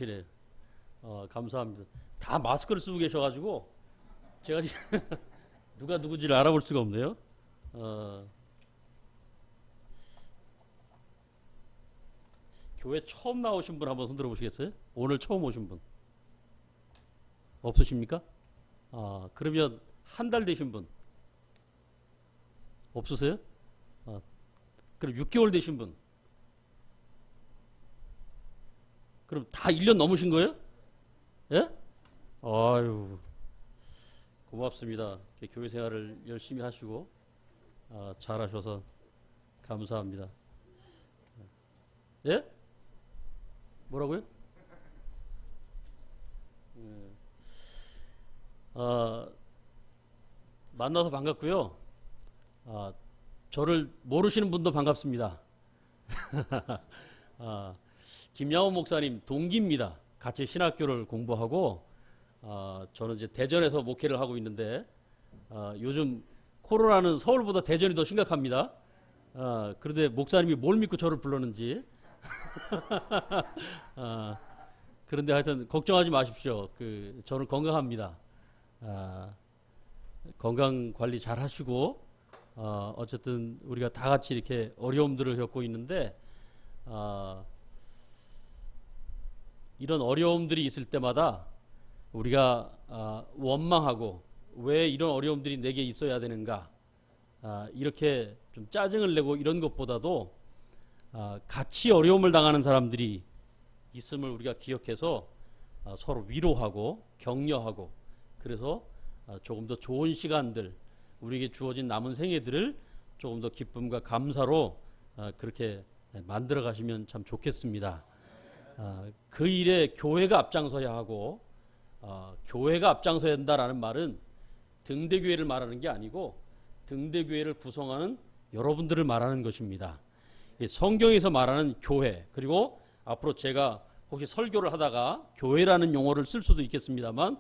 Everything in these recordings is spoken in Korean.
나오시네요. 감사합니다. 다 마스크를 쓰고 계셔가지고 제가 지금 누가 누군지를 알아볼 수가 없네요. 교회 처음 나오신 분 한번 손 들어보시겠어요? 오늘 처음 오신 분 없으십니까? 그러면 한 달 되신 분 없으세요? 그럼 6개월 되신 분, 그럼 다 1년 넘으신 거예요? 예? 아유, 고맙습니다. 교회 생활을 열심히 하시고 잘하셔서 감사합니다. 예? 뭐라고요? 만나서 반갑고요. 저를 모르시는 분도 반갑습니다. 김양호 목사님 동기입니다. 같이 신학교를 공부하고 저는 이제 대전에서 목회를 하고 있는데 요즘 코로나는 서울보다 대전이 더 심각합니다. 그런데 목사님이 뭘 믿고 저를 불렀는지 그런데 하여튼 걱정하지 마십시오. 저는 건강합니다. 건강 관리 잘 하시고 어쨌든 우리가 다 같이 이렇게 어려움들을 겪고 있는데 이런 어려움들이 있을 때마다 우리가 원망하고 왜 이런 어려움들이 내게 있어야 되는가 이렇게 좀 짜증을 내고 이런 것보다도 같이 어려움을 당하는 사람들이 있음을 우리가 기억해서 서로 위로하고 격려하고 그래서 조금 더 좋은 시간들 우리에게 주어진 남은 생애들을 조금 더 기쁨과 감사로 그렇게 만들어 가시면 참 좋겠습니다. 그 일에 교회가 앞장서야 하고 교회가 앞장서야 한다라는 말은 등대교회를 말하는 게 아니고 등대교회를 구성하는 여러분들을 말하는 것입니다. 성경에서 말하는 교회, 그리고 앞으로 제가 혹시 설교를 하다가 교회라는 용어를 쓸 수도 있겠습니다만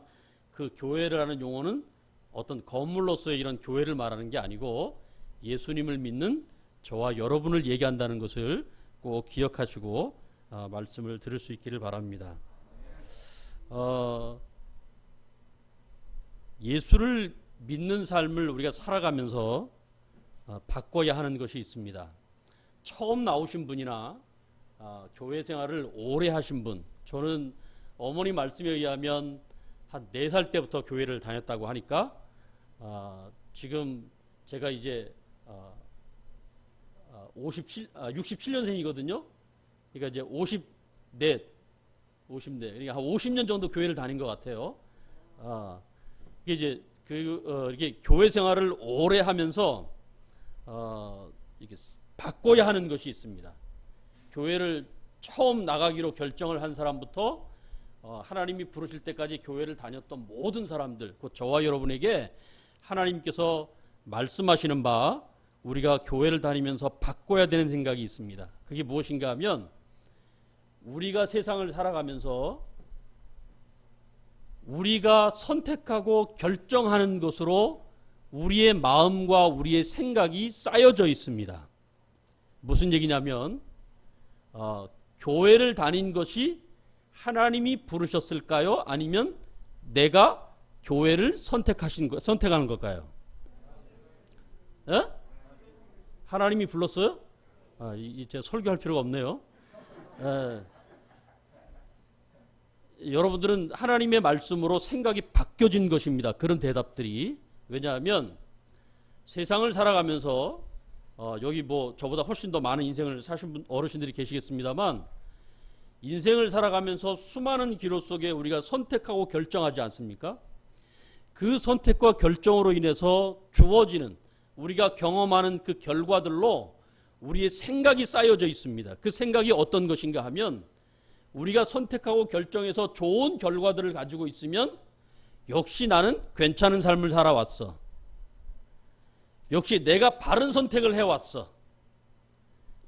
그 교회라는 용어는 어떤 건물로서의 이런 교회를 말하는 게 아니고 예수님을 믿는 저와 여러분을 얘기한다는 것을 꼭 기억하시고 말씀을 들을 수 있기를 바랍니다. 예수를 믿는 삶을 우리가 살아가면서 바꿔야 하는 것이 있습니다. 처음 나오신 분이나 교회 생활을 오래 하신 분, 저는 어머니 말씀에 의하면 한 4살 때부터 교회를 다녔다고 하니까 지금 제가 이제 67년생이거든요. 그러니까 이제 50대, 그러니까 한 50년 정도 교회를 다닌 것 같아요. 이게 이제 이렇게 교회 생활을 오래 하면서 이게 바꿔야 하는 것이 있습니다. 교회를 처음 나가기로 결정을 한 사람부터 하나님이 부르실 때까지 교회를 다녔던 모든 사람들, 곧 저와 여러분에게 하나님께서 말씀하시는 바 우리가 교회를 다니면서 바꿔야 되는 생각이 있습니다. 그게 무엇인가 하면 우리가 세상을 살아가면서 우리가 선택하고 결정하는 것으로 우리의 마음과 우리의 생각이 쌓여져 있습니다. 무슨 얘기냐면 교회를 다닌 것이 하나님이 부르셨을까요? 아니면 내가 교회를 선택하는 걸까요? 에? 하나님이 불렀어요? 이제 설교할 필요가 없네요. 여러분들은 하나님의 말씀으로 생각이 바뀌어진 것입니다. 그런 대답들이. 왜냐하면 세상을 살아가면서 여기 뭐 저보다 훨씬 더 많은 인생을 사신 분 어르신들이 계시겠습니다만 인생을 살아가면서 수많은 기로 속에 우리가 선택하고 결정하지 않습니까? 그 선택과 결정으로 인해서 주어지는 우리가 경험하는 그 결과들로 우리의 생각이 쌓여져 있습니다. 그 생각이 어떤 것인가 하면 우리가 선택하고 결정해서 좋은 결과들을 가지고 있으면 역시 나는 괜찮은 삶을 살아왔어. 역시 내가 바른 선택을 해왔어.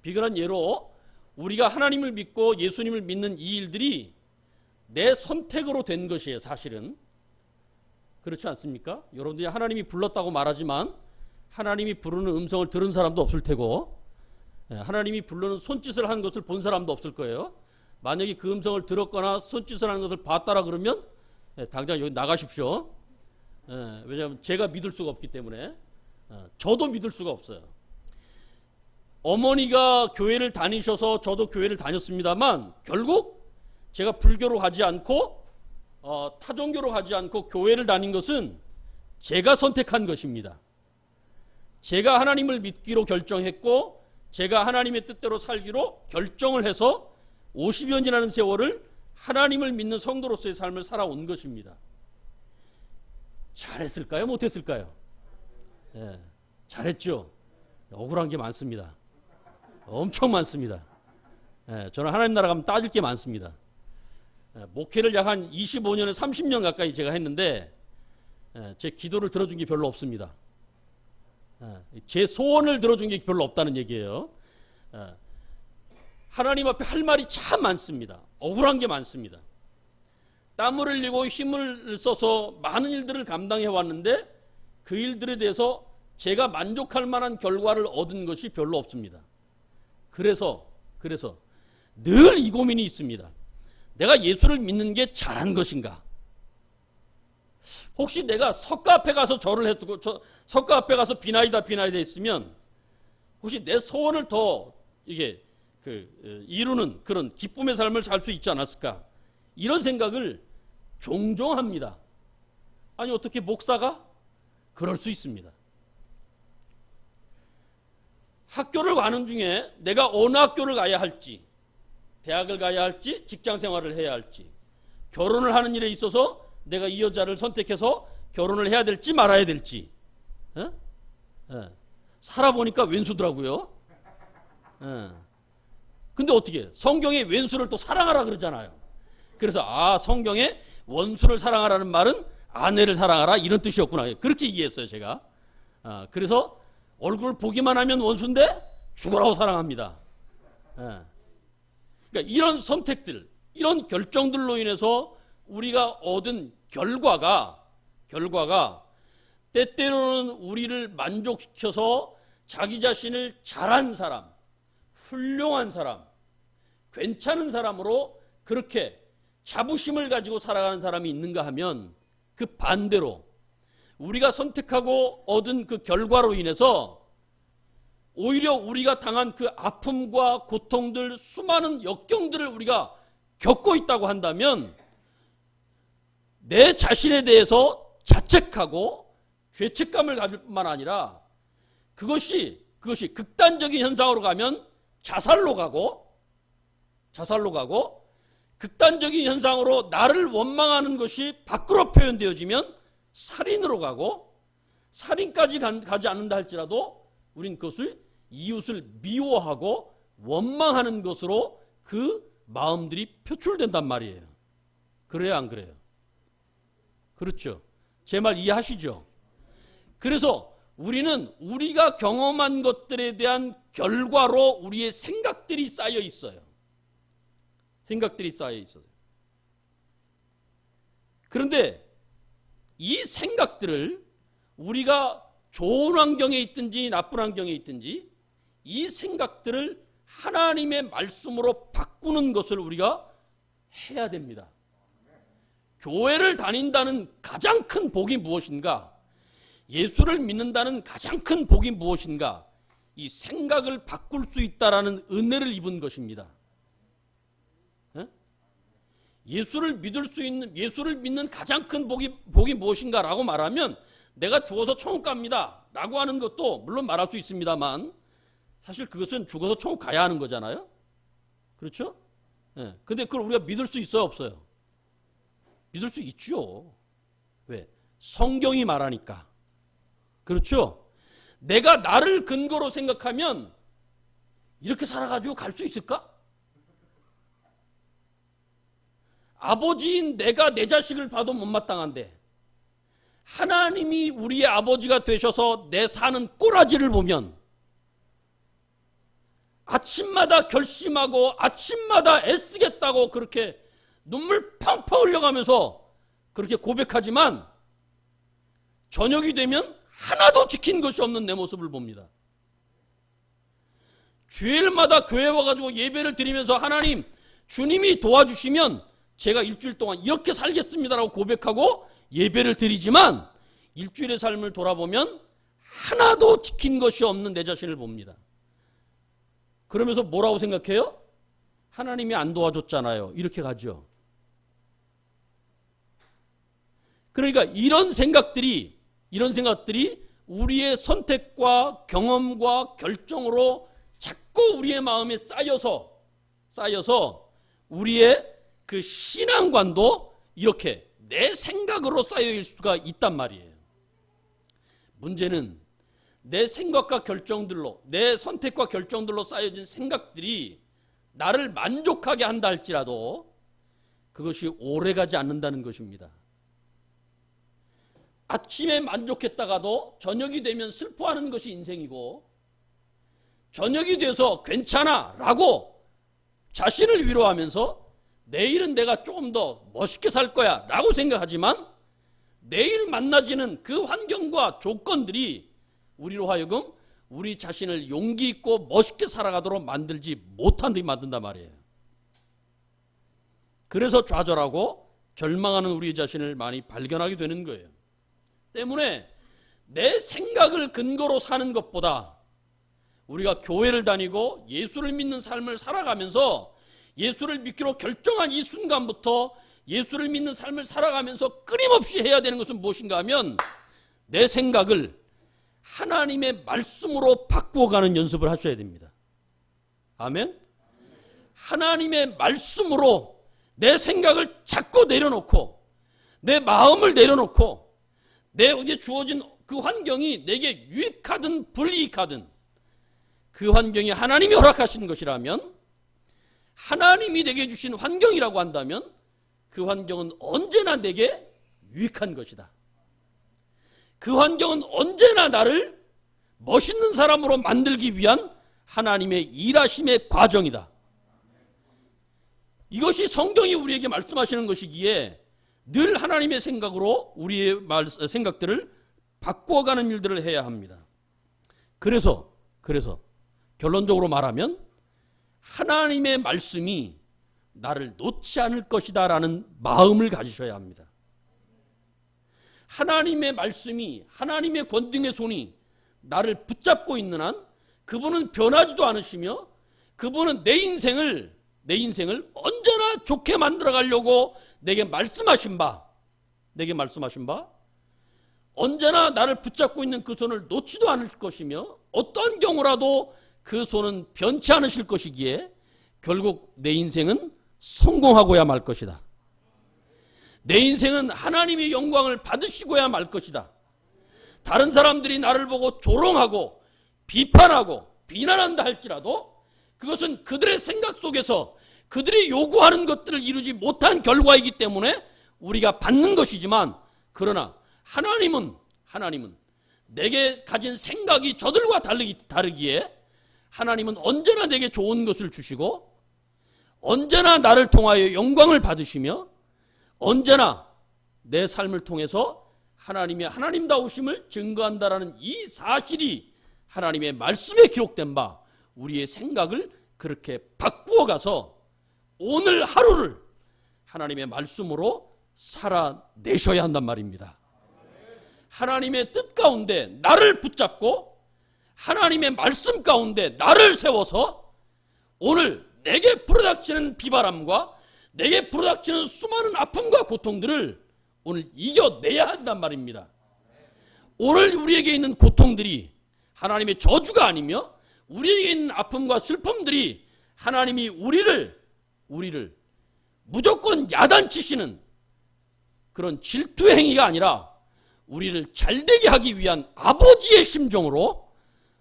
비근한 예로 우리가 하나님을 믿고 예수님을 믿는 이 일들이 내 선택으로 된 것이에요. 사실은 그렇지 않습니까? 여러분들이 하나님이 불렀다고 말하지만 하나님이 부르는 음성을 들은 사람도 없을 테고 하나님이 부르는 손짓을 하는 것을 본 사람도 없을 거예요. 만약에 그 음성을 들었거나 손짓을 하는 것을 봤다라 그러면 당장 여기 나가십시오. 왜냐하면 제가 믿을 수가 없기 때문에 저도 믿을 수가 없어요. 어머니가 교회를 다니셔서 저도 교회를 다녔습니다만 결국 제가 불교로 가지 않고 타종교로 가지 않고 교회를 다닌 것은 제가 선택한 것입니다. 제가 하나님을 믿기로 결정했고 제가 하나님의 뜻대로 살기로 결정을 해서 50여 년이라는 세월을 하나님을 믿는 성도로서의 삶을 살아온 것입니다. 잘했을까요? 못했을까요? 잘했죠. 억울한 게 많습니다. 엄청 많습니다. 저는 하나님 나라 가면 따질 게 많습니다. 목회를 약 한 25년에 30년 가까이 제가 했는데 제 기도를 들어준 게 별로 없습니다. 제 소원을 들어준 게 별로 없다는 얘기예요. 하나님 앞에 할 말이 참 많습니다. 억울한 게 많습니다. 땀을 흘리고 힘을 써서 많은 일들을 감당해 왔는데 그 일들에 대해서 제가 만족할 만한 결과를 얻은 것이 별로 없습니다. 그래서 늘 이 고민이 있습니다. 내가 예수를 믿는 게 잘한 것인가? 혹시 내가 석가 앞에 가서 절을 했고 석가 앞에 가서 비나이다 했으면 혹시 내 소원을 더 이게 이루는 그런 기쁨의 삶을 살 수 있지 않았을까? 이런 생각을 종종 합니다. 아니 어떻게 목사가? 그럴 수 있습니다. 학교를 가는 중에 내가 어느 학교를 가야 할지, 대학을 가야 할지, 직장 생활을 해야 할지, 결혼을 하는 일에 있어서 내가 이 여자를 선택해서 결혼을 해야 될지 말아야 될지, 살아보니까 왼수더라고요. 근데 어떻게 성경에 왼수를 또 사랑하라 그러잖아요. 그래서 성경에 원수를 사랑하라는 말은 아내를 사랑하라 이런 뜻이었구나. 그렇게 이해했어요 제가. 그래서 얼굴 보기만 하면 원수인데 죽으라고 사랑합니다. 그러니까 이런 선택들, 이런 결정들로 인해서 우리가 얻은 결과가 때때로는 우리를 만족시켜서 자기 자신을 잘한 사람, 훌륭한 사람, 괜찮은 사람으로 그렇게 자부심을 가지고 살아가는 사람이 있는가 하면 그 반대로 우리가 선택하고 얻은 그 결과로 인해서 오히려 우리가 당한 그 아픔과 고통들, 수많은 역경들을 우리가 겪고 있다고 한다면 내 자신에 대해서 자책하고 죄책감을 가질 뿐만 아니라 그것이 극단적인 현상으로 가면 자살로 가고 극단적인 현상으로 나를 원망하는 것이 밖으로 표현되어지면 살인으로 가고 살인까지 가지 않는다 할지라도 우린 그것을 이웃을 미워하고 원망하는 것으로 그 마음들이 표출된단 말이에요. 그래요, 안 그래요? 그렇죠. 제 말 이해하시죠? 그래서 우리는 우리가 경험한 것들에 대한 결과로 우리의 생각들이 쌓여 있어요. 그런데 이 생각들을 우리가 좋은 환경에 있든지 나쁜 환경에 있든지 이 생각들을 하나님의 말씀으로 바꾸는 것을 우리가 해야 됩니다. 교회를 다닌다는 가장 큰 복이 무엇인가? 예수를 믿는다는 가장 큰 복이 무엇인가? 이 생각을 바꿀 수 있다라는 은혜를 입은 것입니다. 예수를 믿는 가장 큰 복이 무엇인가라고 말하면 내가 죽어서 천국 갑니다 라고 하는 것도 물론 말할 수 있습니다만 사실 그것은 죽어서 천국 가야 하는 거잖아요. 그렇죠? 근데 그걸 우리가 믿을 수 있어요, 없어요? 믿을 수 있죠. 왜? 성경이 말하니까. 그렇죠? 내가 나를 근거로 생각하면 이렇게 살아가지고 갈 수 있을까? 아버지인 내가 내 자식을 봐도 못마땅한데 하나님이 우리의 아버지가 되셔서 내 사는 꼬라지를 보면 아침마다 결심하고 아침마다 애쓰겠다고 그렇게 눈물 펑펑 흘려가면서 그렇게 고백하지만 저녁이 되면 하나도 지킨 것이 없는 내 모습을 봅니다. 주일마다 교회 와가지고 예배를 드리면서 하나님 주님이 도와주시면 제가 일주일 동안 이렇게 살겠습니다라고 고백하고 예배를 드리지만 일주일의 삶을 돌아보면 하나도 지킨 것이 없는 내 자신을 봅니다. 그러면서 뭐라고 생각해요? 하나님이 안 도와줬잖아요. 이렇게 가죠. 그러니까 이런 생각들이 우리의 선택과 경험과 결정으로 자꾸 우리의 마음에 쌓여서 우리의 그 신앙관도 이렇게 내 생각으로 쌓여있을 수가 있단 말이에요. 문제는 내 생각과 결정들로, 내 선택과 결정들로 쌓여진 생각들이 나를 만족하게 한다 할지라도 그것이 오래가지 않는다는 것입니다. 아침에 만족했다가도 저녁이 되면 슬퍼하는 것이 인생이고, 저녁이 돼서 괜찮아 라고 자신을 위로하면서 내일은 내가 조금 더 멋있게 살 거야 라고 생각하지만 내일 만나지는 그 환경과 조건들이 우리로 하여금 우리 자신을 용기 있고 멋있게 살아가도록 만들지 못하게 만든단 말이에요. 그래서 좌절하고 절망하는 우리 자신을 많이 발견하게 되는 거예요. 때문에 내 생각을 근거로 사는 것보다 우리가 교회를 다니고 예수를 믿는 삶을 살아가면서 예수를 믿기로 결정한 이 순간부터 예수를 믿는 삶을 살아가면서 끊임없이 해야 되는 것은 무엇인가 하면 내 생각을 하나님의 말씀으로 바꾸어가는 연습을 하셔야 됩니다. 아멘? 하나님의 말씀으로 내 생각을 자꾸 내려놓고 내 마음을 내려놓고 내게 주어진 그 환경이 내게 유익하든 불이익하든 그 환경이 하나님이 허락하신 것이라면, 하나님이 내게 주신 환경이라고 한다면 그 환경은 언제나 내게 유익한 것이다. 그 환경은 언제나 나를 멋있는 사람으로 만들기 위한 하나님의 일하심의 과정이다. 이것이 성경이 우리에게 말씀하시는 것이기에 늘 하나님의 생각으로 우리의 생각들을 바꾸어가는 일들을 해야 합니다. 그래서 결론적으로 말하면 하나님의 말씀이 나를 놓지 않을 것이다 라는 마음을 가지셔야 합니다. 하나님의 말씀이, 하나님의 권능의 손이 나를 붙잡고 있는 한 그분은 변하지도 않으시며 그분은 내 인생을 언제나 좋게 만들어 가려고 내게 말씀하신 바 언제나 나를 붙잡고 있는 그 손을 놓지도 않을 것이며 어떤 경우라도 그 손은 변치 않으실 것이기에 결국 내 인생은 성공하고야 말 것이다. 내 인생은 하나님의 영광을 받으시고야 말 것이다. 다른 사람들이 나를 보고 조롱하고 비판하고 비난한다 할지라도 그것은 그들의 생각 속에서 그들이 요구하는 것들을 이루지 못한 결과이기 때문에 우리가 받는 것이지만, 그러나 하나님은 내게 가진 생각이 저들과 다르기에 하나님은 언제나 내게 좋은 것을 주시고 언제나 나를 통하여 영광을 받으시며 언제나 내 삶을 통해서 하나님의 하나님다우심을 증거한다라는 이 사실이 하나님의 말씀에 기록된 바 우리의 생각을 그렇게 바꾸어가서 오늘 하루를 하나님의 말씀으로 살아내셔야 한단 말입니다. 하나님의 뜻 가운데 나를 붙잡고 하나님의 말씀 가운데 나를 세워서 오늘 내게 불어닥치는 비바람과 내게 불어닥치는 수많은 아픔과 고통들을 오늘 이겨내야 한단 말입니다. 오늘 우리에게 있는 고통들이 하나님의 저주가 아니며 우리에게 있는 아픔과 슬픔들이 하나님이 우리를 무조건 야단치시는 그런 질투의 행위가 아니라 우리를 잘되게 하기 위한 아버지의 심정으로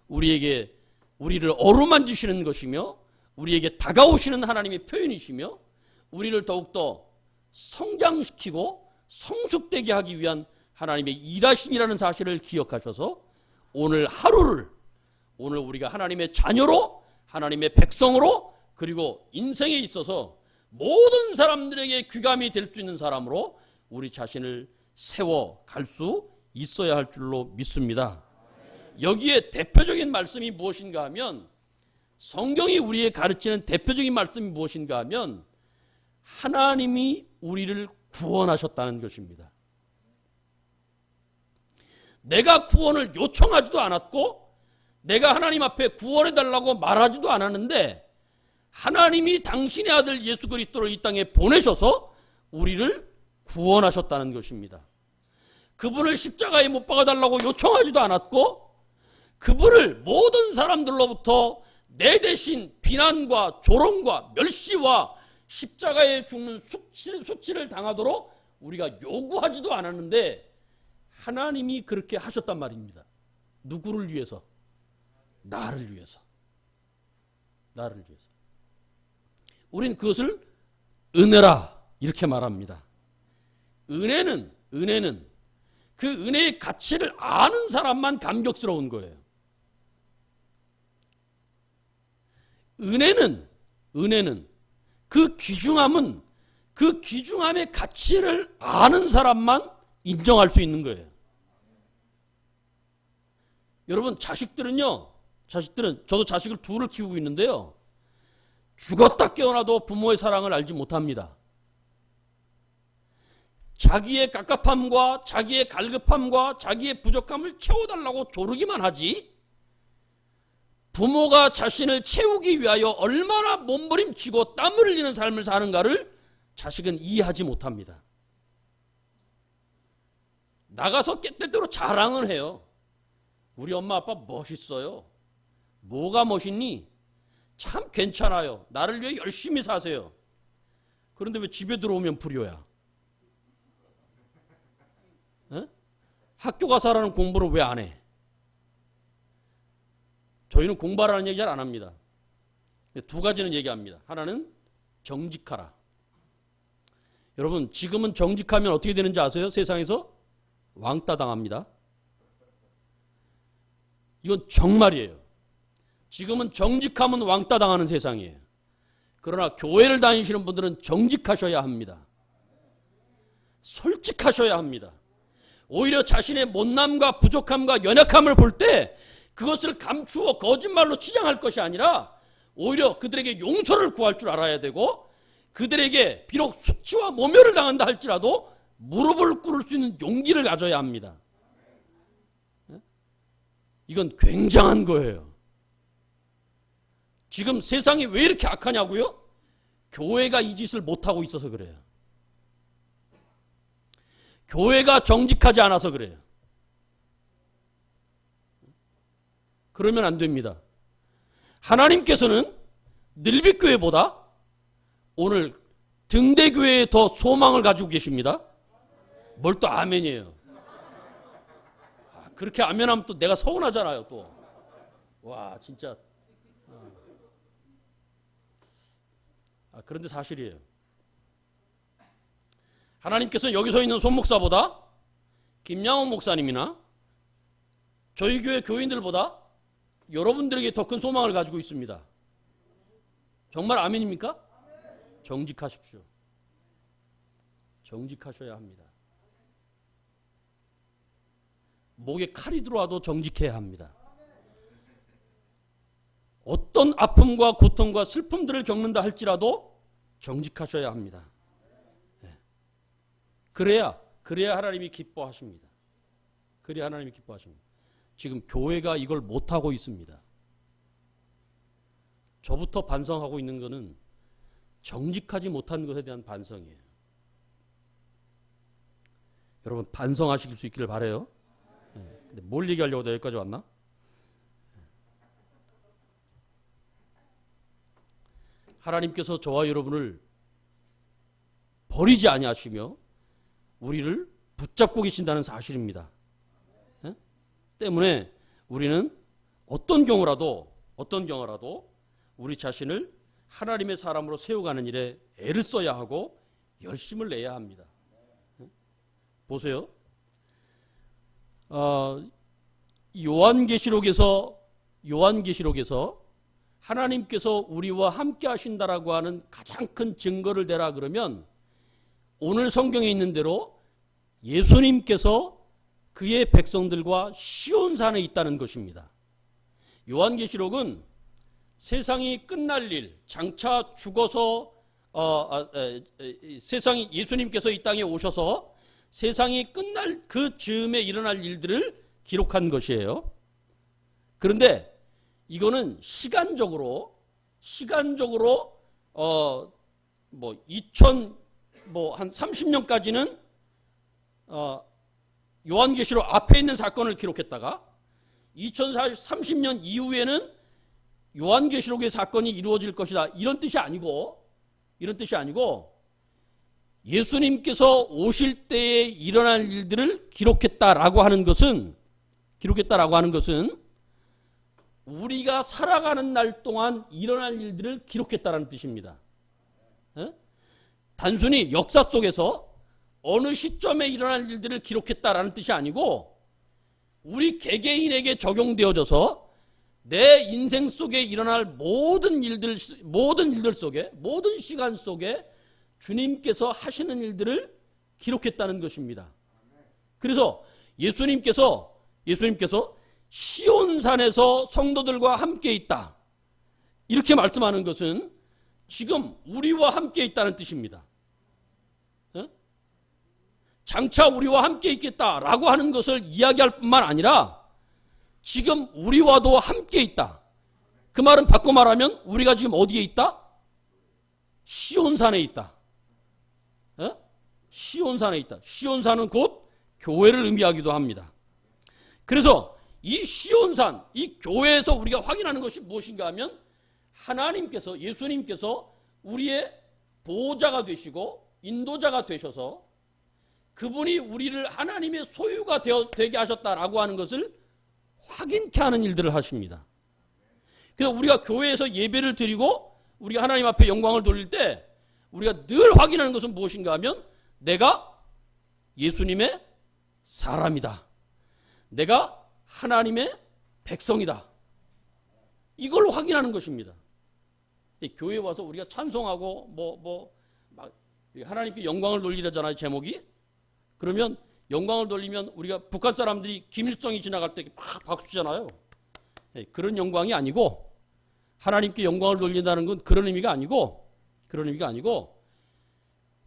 우리를 어루만지시는 것이며 우리에게 다가오시는 하나님의 표현이시며 우리를 더욱더 성장시키고 성숙되게 하기 위한 하나님의 일하심이라는 사실을 기억하셔서 오늘 하루를 오늘 우리가 하나님의 자녀로 하나님의 백성으로 그리고 인생에 있어서 모든 사람들에게 귀감이 될 수 있는 사람으로 우리 자신을 세워갈 수 있어야 할 줄로 믿습니다. 여기에 대표적인 말씀이 무엇인가 하면 성경이 우리에게 가르치는 대표적인 말씀이 무엇인가 하면 하나님이 우리를 구원하셨다는 것입니다. 내가 구원을 요청하지도 않았고 내가 하나님 앞에 구원해달라고 말하지도 않았는데 하나님이 당신의 아들 예수 그리스도를 이 땅에 보내셔서 우리를 구원하셨다는 것입니다. 그분을 십자가에 못 박아달라고 요청하지도 않았고 그분을 모든 사람들로부터 내 대신 비난과 조롱과 멸시와 십자가에 죽는 수치를 당하도록 우리가 요구하지도 않았는데 하나님이 그렇게 하셨단 말입니다. 누구를 위해서? 나를 위해서. 나를 위해서. 우린 그것을 은혜라 이렇게 말합니다. 은혜는 그 은혜의 가치를 아는 사람만 감격스러운 거예요. 은혜는 그 귀중함의 가치를 아는 사람만 인정할 수 있는 거예요. 여러분 자식들은 저도 자식을 둘을 키우고 있는데요. 죽었다 깨어나도 부모의 사랑을 알지 못합니다. 자기의 갑갑함과 자기의 갈급함과 자기의 부족함을 채워달라고 조르기만 하지 부모가 자신을 채우기 위하여 얼마나 몸부림치고 땀을 흘리는 삶을 사는가를 자식은 이해하지 못합니다. 나가서 때때로 자랑을 해요. 우리 엄마 아빠 멋있어요. 뭐가 멋있니? 참 괜찮아요. 나를 위해 열심히 사세요. 그런데 왜 집에 들어오면 불효야? 에? 학교 가서 하라는 공부를 왜 안 해? 저희는 공부하라는 얘기 잘 안 합니다. 두 가지는 얘기합니다. 하나는 정직하라. 여러분 지금은 정직하면 어떻게 되는지 아세요? 세상에서 왕따 당합니다. 이건 정말이에요. 지금은 정직하면 왕따 당하는 세상이에요. 그러나 교회를 다니시는 분들은 정직하셔야 합니다. 솔직하셔야 합니다. 오히려 자신의 못남과 부족함과 연약함을 볼 때 그것을 감추어 거짓말로 치장할 것이 아니라 오히려 그들에게 용서를 구할 줄 알아야 되고 그들에게 비록 수치와 모멸을 당한다 할지라도 무릎을 꿇을 수 있는 용기를 가져야 합니다. 이건 굉장한 거예요. 지금 세상이 왜 이렇게 악하냐고요? 교회가 이 짓을 못하고 있어서 그래요. 교회가 정직하지 않아서 그래요. 그러면 안 됩니다. 하나님께서는 늘빛교회보다 오늘 등대교회에 더 소망을 가지고 계십니다. 뭘 또 아멘이에요. 그렇게 아멘하면 또 내가 서운하잖아요. 또 와 진짜. 그런데 사실이에요. 하나님께서 여기 서 있는 손 목사보다 김양원 목사님이나 저희 교회 교인들보다 여러분들에게 더 큰 소망을 가지고 있습니다. 정말 아멘입니까? 정직하십시오. 정직하셔야 합니다. 목에 칼이 들어와도 정직해야 합니다. 어떤 아픔과 고통과 슬픔들을 겪는다 할지라도 정직하셔야 합니다. 그래야 하나님이 기뻐하십니다. 그래야 하나님이 기뻐하십니다. 지금 교회가 이걸 못하고 있습니다. 저부터 반성하고 있는 것은 정직하지 못한 것에 대한 반성이에요. 여러분 반성하실 수 있기를 바라요. 근데 뭘 얘기하려고 내가 여기까지 왔나? 하나님께서 저와 여러분을 버리지 아니하시며 우리를 붙잡고 계신다는 사실입니다. 때문에 우리는 어떤 경우라도 우리 자신을 하나님의 사람으로 세워가는 일에 애를 써야 하고 열심을 내야 합니다. 보세요. 요한계시록에서 하나님께서 우리와 함께 하신다라고 하는 가장 큰 증거를 대라 그러면 오늘 성경에 있는 대로 예수님께서 그의 백성들과 시온산에 있다는 것입니다. 요한계시록은 세상이 끝날 일, 장차 죽어서 세상이 예수님께서 이 땅에 오셔서 세상이 끝날 그 즈음에 일어날 일들을 기록한 것이에요. 그런데 이거는 시간적으로 한 30년까지는 요한계시록 앞에 있는 사건을 기록했다가 2030년 이후에는 요한계시록의 사건이 이루어질 것이다. 이런 뜻이 아니고 예수님께서 오실 때에 일어날 일들을 기록했다라고 하는 것은 우리가 살아가는 날 동안 일어날 일들을 기록했다라는 뜻입니다. 단순히 역사 속에서 어느 시점에 일어날 일들을 기록했다라는 뜻이 아니고 우리 개개인에게 적용되어져서 내 인생 속에 일어날 모든 일들 속에, 모든 시간 속에 주님께서 하시는 일들을 기록했다는 것입니다. 그래서 예수님께서 시온산에서 성도들과 함께 있다, 이렇게 말씀하는 것은 지금 우리와 함께 있다는 뜻입니다. 장차 우리와 함께 있겠다라고 하는 것을 이야기할 뿐만 아니라 지금 우리와도 함께 있다. 그 말은 바꿔 말하면 우리가 지금 어디에 있다? 시온산에 있다. 시온산에 있다. 시온산은 곧 교회를 의미하기도 합니다. 그래서 이 시온산, 이 교회에서 우리가 확인하는 것이 무엇인가 하면 하나님께서, 예수님께서 우리의 보호자가 되시고 인도자가 되셔서 그분이 우리를 하나님의 소유가 되게 하셨다라고 하는 것을 확인케 하는 일들을 하십니다. 그래서 우리가 교회에서 예배를 드리고 우리가 하나님 앞에 영광을 돌릴 때 우리가 늘 확인하는 것은 무엇인가 하면 내가 예수님의 사람이다. 내가 하나님의 백성이다. 이걸 확인하는 것입니다. 교회에 와서 우리가 찬송하고 막 하나님께 영광을 돌리잖아요, 제목이. 그러면 영광을 돌리면 우리가 북한 사람들이 김일성이 지나갈 때 막 박수 치잖아요. 그런 영광이 아니고, 하나님께 영광을 돌린다는 건 그런 의미가 아니고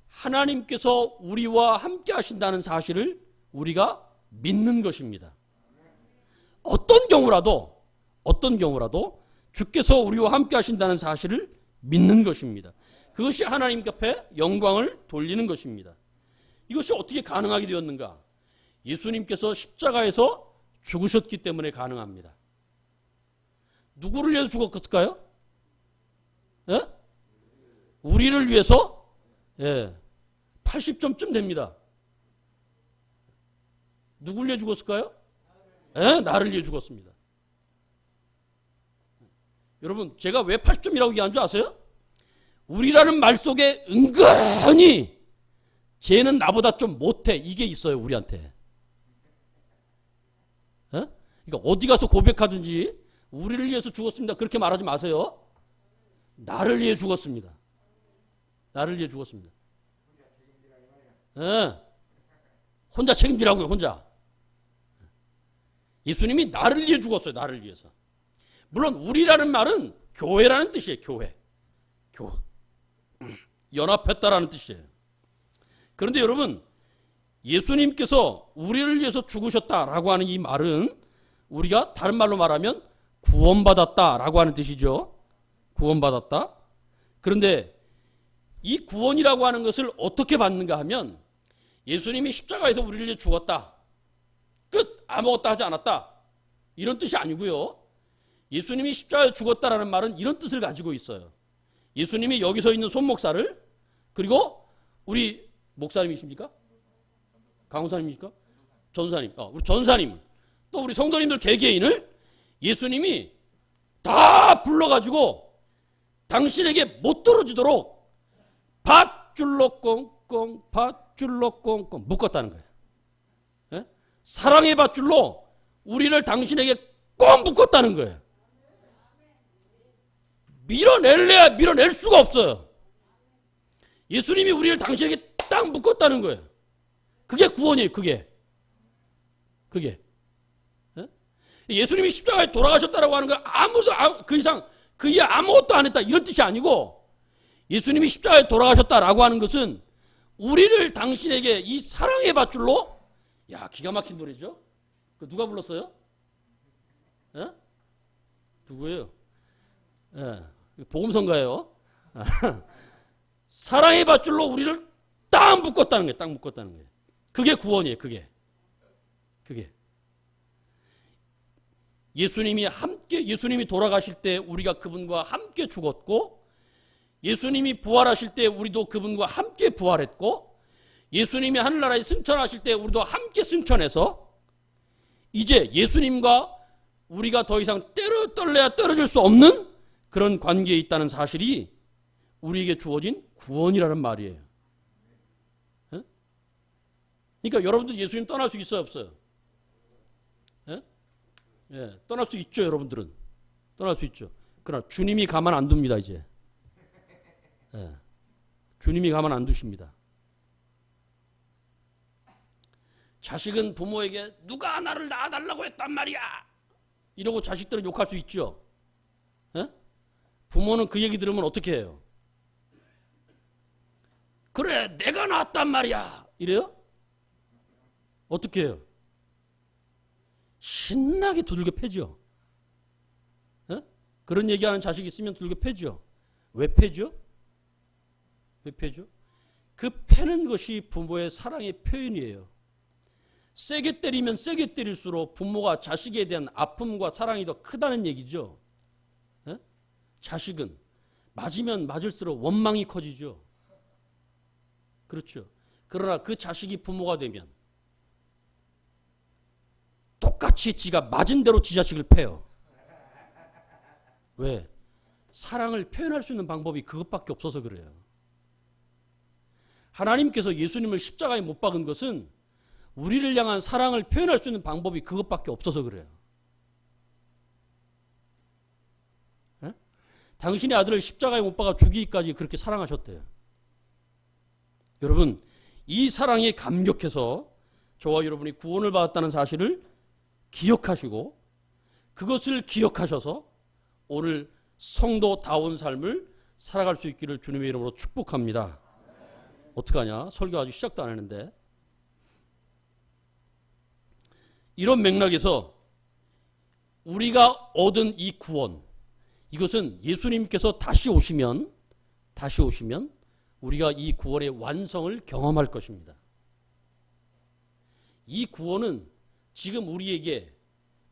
하나님께서 우리와 함께 하신다는 사실을 우리가 믿는 것입니다. 어떤 경우라도 주께서 우리와 함께 하신다는 사실을 믿는 것입니다. 그것이 하나님 앞에 영광을 돌리는 것입니다. 이것이 어떻게 가능하게 되었는가? 예수님께서 십자가에서 죽으셨기 때문에 가능합니다. 누구를 위해서 죽었을까요? 우리를 위해서 80점쯤 됩니다. 누구를 위해 죽었을까요? 나를 위해 죽었습니다. 여러분, 제가 왜 80점이라고 얘기하는 줄 아세요? 우리라는 말 속에 은근히 쟤는 나보다 좀 못해, 이게 있어요, 우리한테. 그러니까 어디 가서 고백하든지 우리를 위해서 죽었습니다, 그렇게 말하지 마세요. 나를 위해 죽었습니다. 나를 위해 죽었습니다. 혼자 책임지라고요, 혼자. 예수님이 나를 위해 죽었어요, 나를 위해서. 물론 우리라는 말은 교회라는 뜻이에요, 교회. 연합했다라는 뜻이에요. 그런데 여러분, 예수님께서 우리를 위해서 죽으셨다라고 하는 이 말은 우리가 다른 말로 말하면 구원받았다라고 하는 뜻이죠. 구원받았다. 그런데 이 구원이라고 하는 것을 어떻게 받는가 하면 예수님이 십자가에서 우리를 위해 죽었다, 끝, 아무것도 하지 않았다, 이런 뜻이 아니고요. 예수님이 십자가에 죽었다라는 말은 이런 뜻을 가지고 있어요. 예수님이 여기 서 있는 손 목사를, 그리고 우리 목사님이십니까? 강호사님이십니까? 전사님, 우리 전사님, 또 우리 성도님들 개개인을 예수님이 다 불러가지고 당신에게 못 떨어지도록 밧줄로 꽁꽁, 밧줄로 꽁꽁 묶었다는 거예요. 사랑의 밧줄로 우리를 당신에게 꼭 묶었다는 거예요. 밀어낼래야 밀어낼 수가 없어요. 예수님이 우리를 당신에게 딱 묶었다는 거예요. 그게 구원이에요. 그게. 예수님이 십자가에 돌아가셨다라고 하는 건 아무도 그 이상 그 이하 아무것도 안 했다, 이런 뜻이 아니고, 예수님이 십자가에 돌아가셨다라고 하는 것은 우리를 당신에게 이 사랑의 밧줄로, 야, 기가 막힌 노래죠? 그 누가 불렀어요? 예? 누구예요? 예, 복음성가예요. 사랑의 밧줄로 우리를 딱 묶었다는 거예요. 딱 묶었다는 거예요. 그게 구원이에요. 그게. 예수님이 돌아가실 때 우리가 그분과 함께 죽었고, 예수님이 부활하실 때 우리도 그분과 함께 부활했고, 예수님이 하늘나라에 승천하실 때 우리도 함께 승천해서, 이제 예수님과 우리가 더 이상 떨려야 떨어질 수 없는 그런 관계에 있다는 사실이 우리에게 주어진 구원이라는 말이에요. 예? 그러니까 여러분들 예수님 떠날 수 있어요, 없어요? 예? 예, 떠날 수 있죠, 여러분들은. 떠날 수 있죠. 그러나 주님이 가만 안 둡니다, 이제. 예, 주님이 가만 안 두십니다. 자식은 부모에게 누가 나를 낳아달라고 했단 말이야, 이러고 자식들은 욕할 수 있죠. 예? 부모는 그 얘기 들으면 어떻게 해요? 그래, 내가 낳았단 말이야, 이래요? 어떻게 해요? 신나게 두들겨 패죠. 예? 그런 얘기하는 자식 있으면 두들겨 패죠. 왜 패죠? 왜 패죠? 그 패는 것이 부모의 사랑의 표현이에요. 세게 때리면 세게 때릴수록 부모가 자식에 대한 아픔과 사랑이 더 크다는 얘기죠. 예? 자식은 맞으면 맞을수록 원망이 커지죠. 그렇죠. 그러나 그 자식이 부모가 되면 똑같이 지가 맞은 대로 지 자식을 패요. 왜? 사랑을 표현할 수 있는 방법이 그것밖에 없어서 그래요. 하나님께서 예수님을 십자가에 못 박은 것은 우리를 향한 사랑을 표현할 수 있는 방법이 그것밖에 없어서 그래요. 예? 당신의 아들을 십자가에 못 박아 죽이기까지 그렇게 사랑하셨대요. 여러분, 이 사랑에 감격해서 저와 여러분이 구원을 받았다는 사실을 기억하시고, 그것을 기억하셔서 오늘 성도다운 삶을 살아갈 수 있기를 주님의 이름으로 축복합니다. 어떡하냐? 설교 아직 시작도 안 했는데. 이런 맥락에서 우리가 얻은 이 구원, 이것은 예수님께서 다시 오시면 우리가 이 구원의 완성을 경험할 것입니다. 이 구원은 지금 우리에게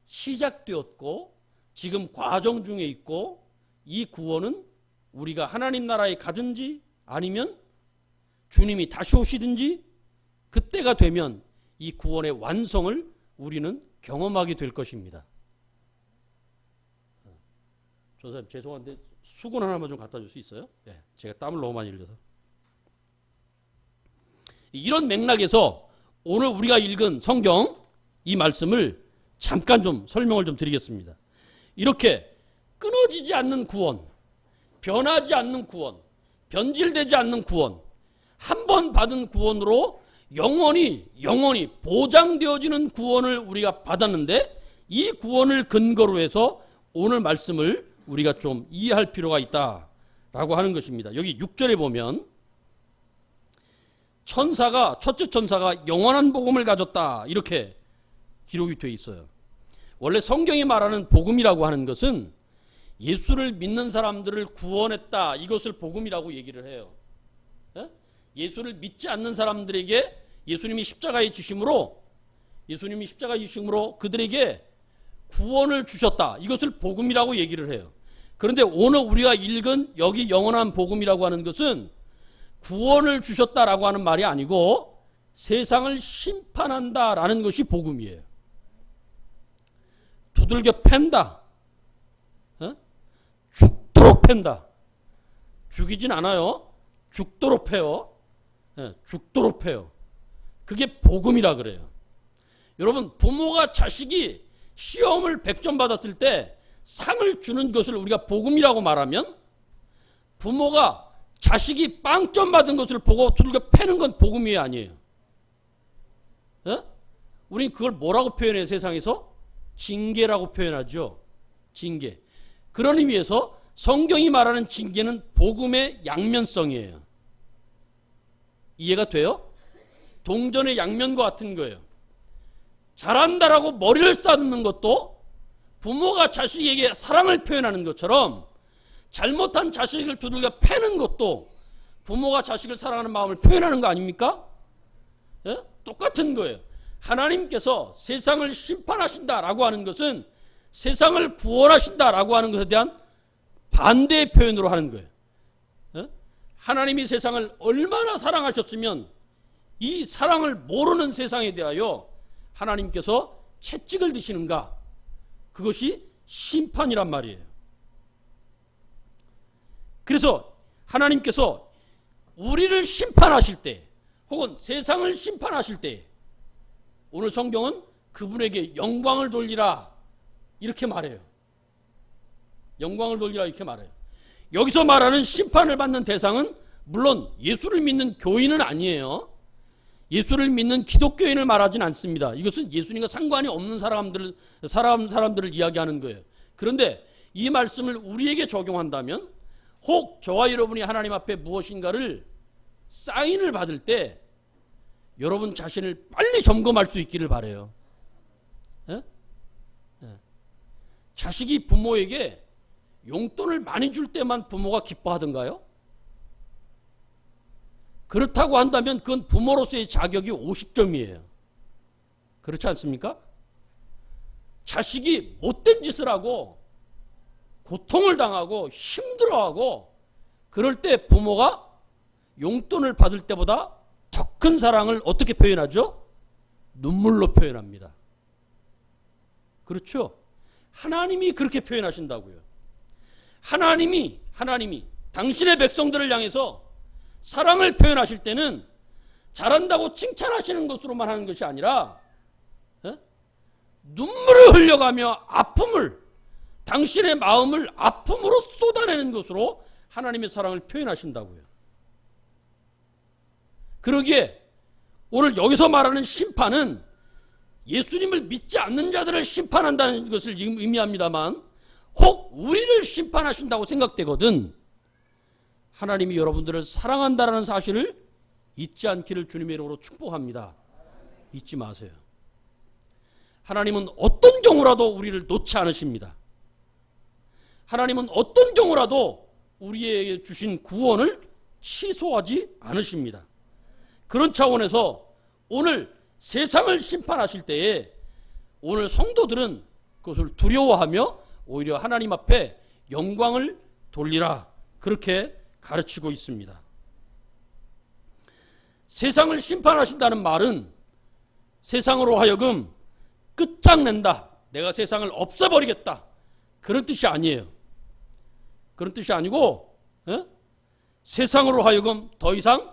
시작되었고 지금 과정 중에 있고, 이 구원은 우리가 하나님 나라에 가든지 아니면 주님이 다시 오시든지 그때가 되면 이 구원의 완성을 우리는 경험하게 될 것입니다. 조사님, 죄송한데 수건 하나만 좀 갖다 줄 수 있어요? 네, 제가 땀을 너무 많이 흘려서. 이런 맥락에서 오늘 우리가 읽은 성경 이 말씀을 잠깐 좀 설명을 좀 드리겠습니다. 이렇게 끊어지지 않는 구원, 변하지 않는 구원, 변질되지 않는 구원, 한 번 받은 구원으로 영원히 보장되어지는 구원을 우리가 받았는데, 이 구원을 근거로 해서 오늘 말씀을 우리가 좀 이해할 필요가 있다라고 하는 것입니다. 여기 6절에 보면 첫째 천사가 영원한 복음을 가졌다, 이렇게 기록이 되어 있어요. 원래 성경이 말하는 복음이라고 하는 것은 예수를 믿는 사람들을 구원했다, 이것을 복음이라고 얘기를 해요. 예수를 믿지 않는 사람들에게 예수님이 십자가에 지심으로 그들에게 구원을 주셨다, 이것을 복음이라고 얘기를 해요. 그런데 오늘 우리가 읽은 여기 영원한 복음이라고 하는 것은 구원을 주셨다라고 하는 말이 아니고 세상을 심판한다라는 것이 복음이에요. 두들겨 팬다, 죽도록 팬다. 죽이진 않아요. 죽도록 패요. 죽도록 패요. 그게 복음이라 그래요. 여러분, 부모가 자식이 시험을 100점 받았을 때 상을 주는 것을 우리가 복음이라고 말하면, 부모가 자식이 빵점 받은 것을 보고 두들겨 패는 건 복음이 아니에요. 우린 그걸 뭐라고 표현해요? 세상에서 징계라고 표현하죠. 징계. 그런 의미에서 성경이 말하는 징계는 복음의 양면성이에요. 이해가 돼요? 동전의 양면과 같은 거예요. 잘한다라고 머리를 싸듬는 것도 부모가 자식에게 사랑을 표현하는 것처럼 잘못한 자식을 두들겨 패는 것도 부모가 자식을 사랑하는 마음을 표현하는 거 아닙니까? 예? 똑같은 거예요. 하나님께서 세상을 심판하신다라고 하는 것은 세상을 구원하신다라고 하는 것에 대한 반대의 표현으로 하는 거예요. 예? 하나님이 세상을 얼마나 사랑하셨으면 이 사랑을 모르는 세상에 대하여 하나님께서 채찍을 드시는가? 그것이 심판이란 말이에요. 그래서 하나님께서 우리를 심판하실 때 혹은 세상을 심판하실 때 오늘 성경은 그분에게 영광을 돌리라 이렇게 말해요. 영광을 돌리라 이렇게 말해요. 여기서 말하는 심판을 받는 대상은 물론 예수를 믿는 교인은 아니에요. 예수를 믿는 기독교인을 말하진 않습니다. 이것은 예수님과 상관이 없는 사람들을 이야기하는 거예요. 그런데 이 말씀을 우리에게 적용한다면 혹 저와 여러분이 하나님 앞에 무엇인가를 사인을 받을 때 여러분 자신을 빨리 점검할 수 있기를 바라요. 예? 예. 자식이 부모에게 용돈을 많이 줄 때만 부모가 기뻐하던가요? 그렇다고 한다면 그건 부모로서의 자격이 50점이에요. 그렇지 않습니까? 자식이 못된 짓을 하고 고통을 당하고 힘들어하고 그럴 때 부모가 용돈을 받을 때보다 더 큰 사랑을 어떻게 표현하죠? 눈물로 표현합니다. 그렇죠? 하나님이 그렇게 표현하신다고요. 하나님이 당신의 백성들을 향해서 사랑을 표현하실 때는 잘한다고 칭찬하시는 것으로만 하는 것이 아니라 눈물을 흘려가며 아픔을 당신의 마음을 아픔으로 쏟아내는 것으로 하나님의 사랑을 표현하신다고요. 그러기에 오늘 여기서 말하는 심판은 예수님을 믿지 않는 자들을 심판한다는 것을 의미합니다만 혹 우리를 심판하신다고 생각되거든 하나님이 여러분들을 사랑한다는 사실을 잊지 않기를 주님의 이름으로 축복합니다. 잊지 마세요. 하나님은 어떤 경우라도 우리를 놓지 않으십니다. 하나님은 어떤 경우라도 우리에게 주신 구원을 취소하지 않으십니다. 그런 차원에서 오늘 세상을 심판하실 때에 오늘 성도들은 그것을 두려워하며 오히려 하나님 앞에 영광을 돌리라 그렇게 가르치고 있습니다. 세상을 심판하신다는 말은 세상으로 하여금 끝장낸다. 내가 세상을 없애버리겠다. 그런 뜻이 아니에요. 그런 뜻이 아니고 세상으로 하여금 더 이상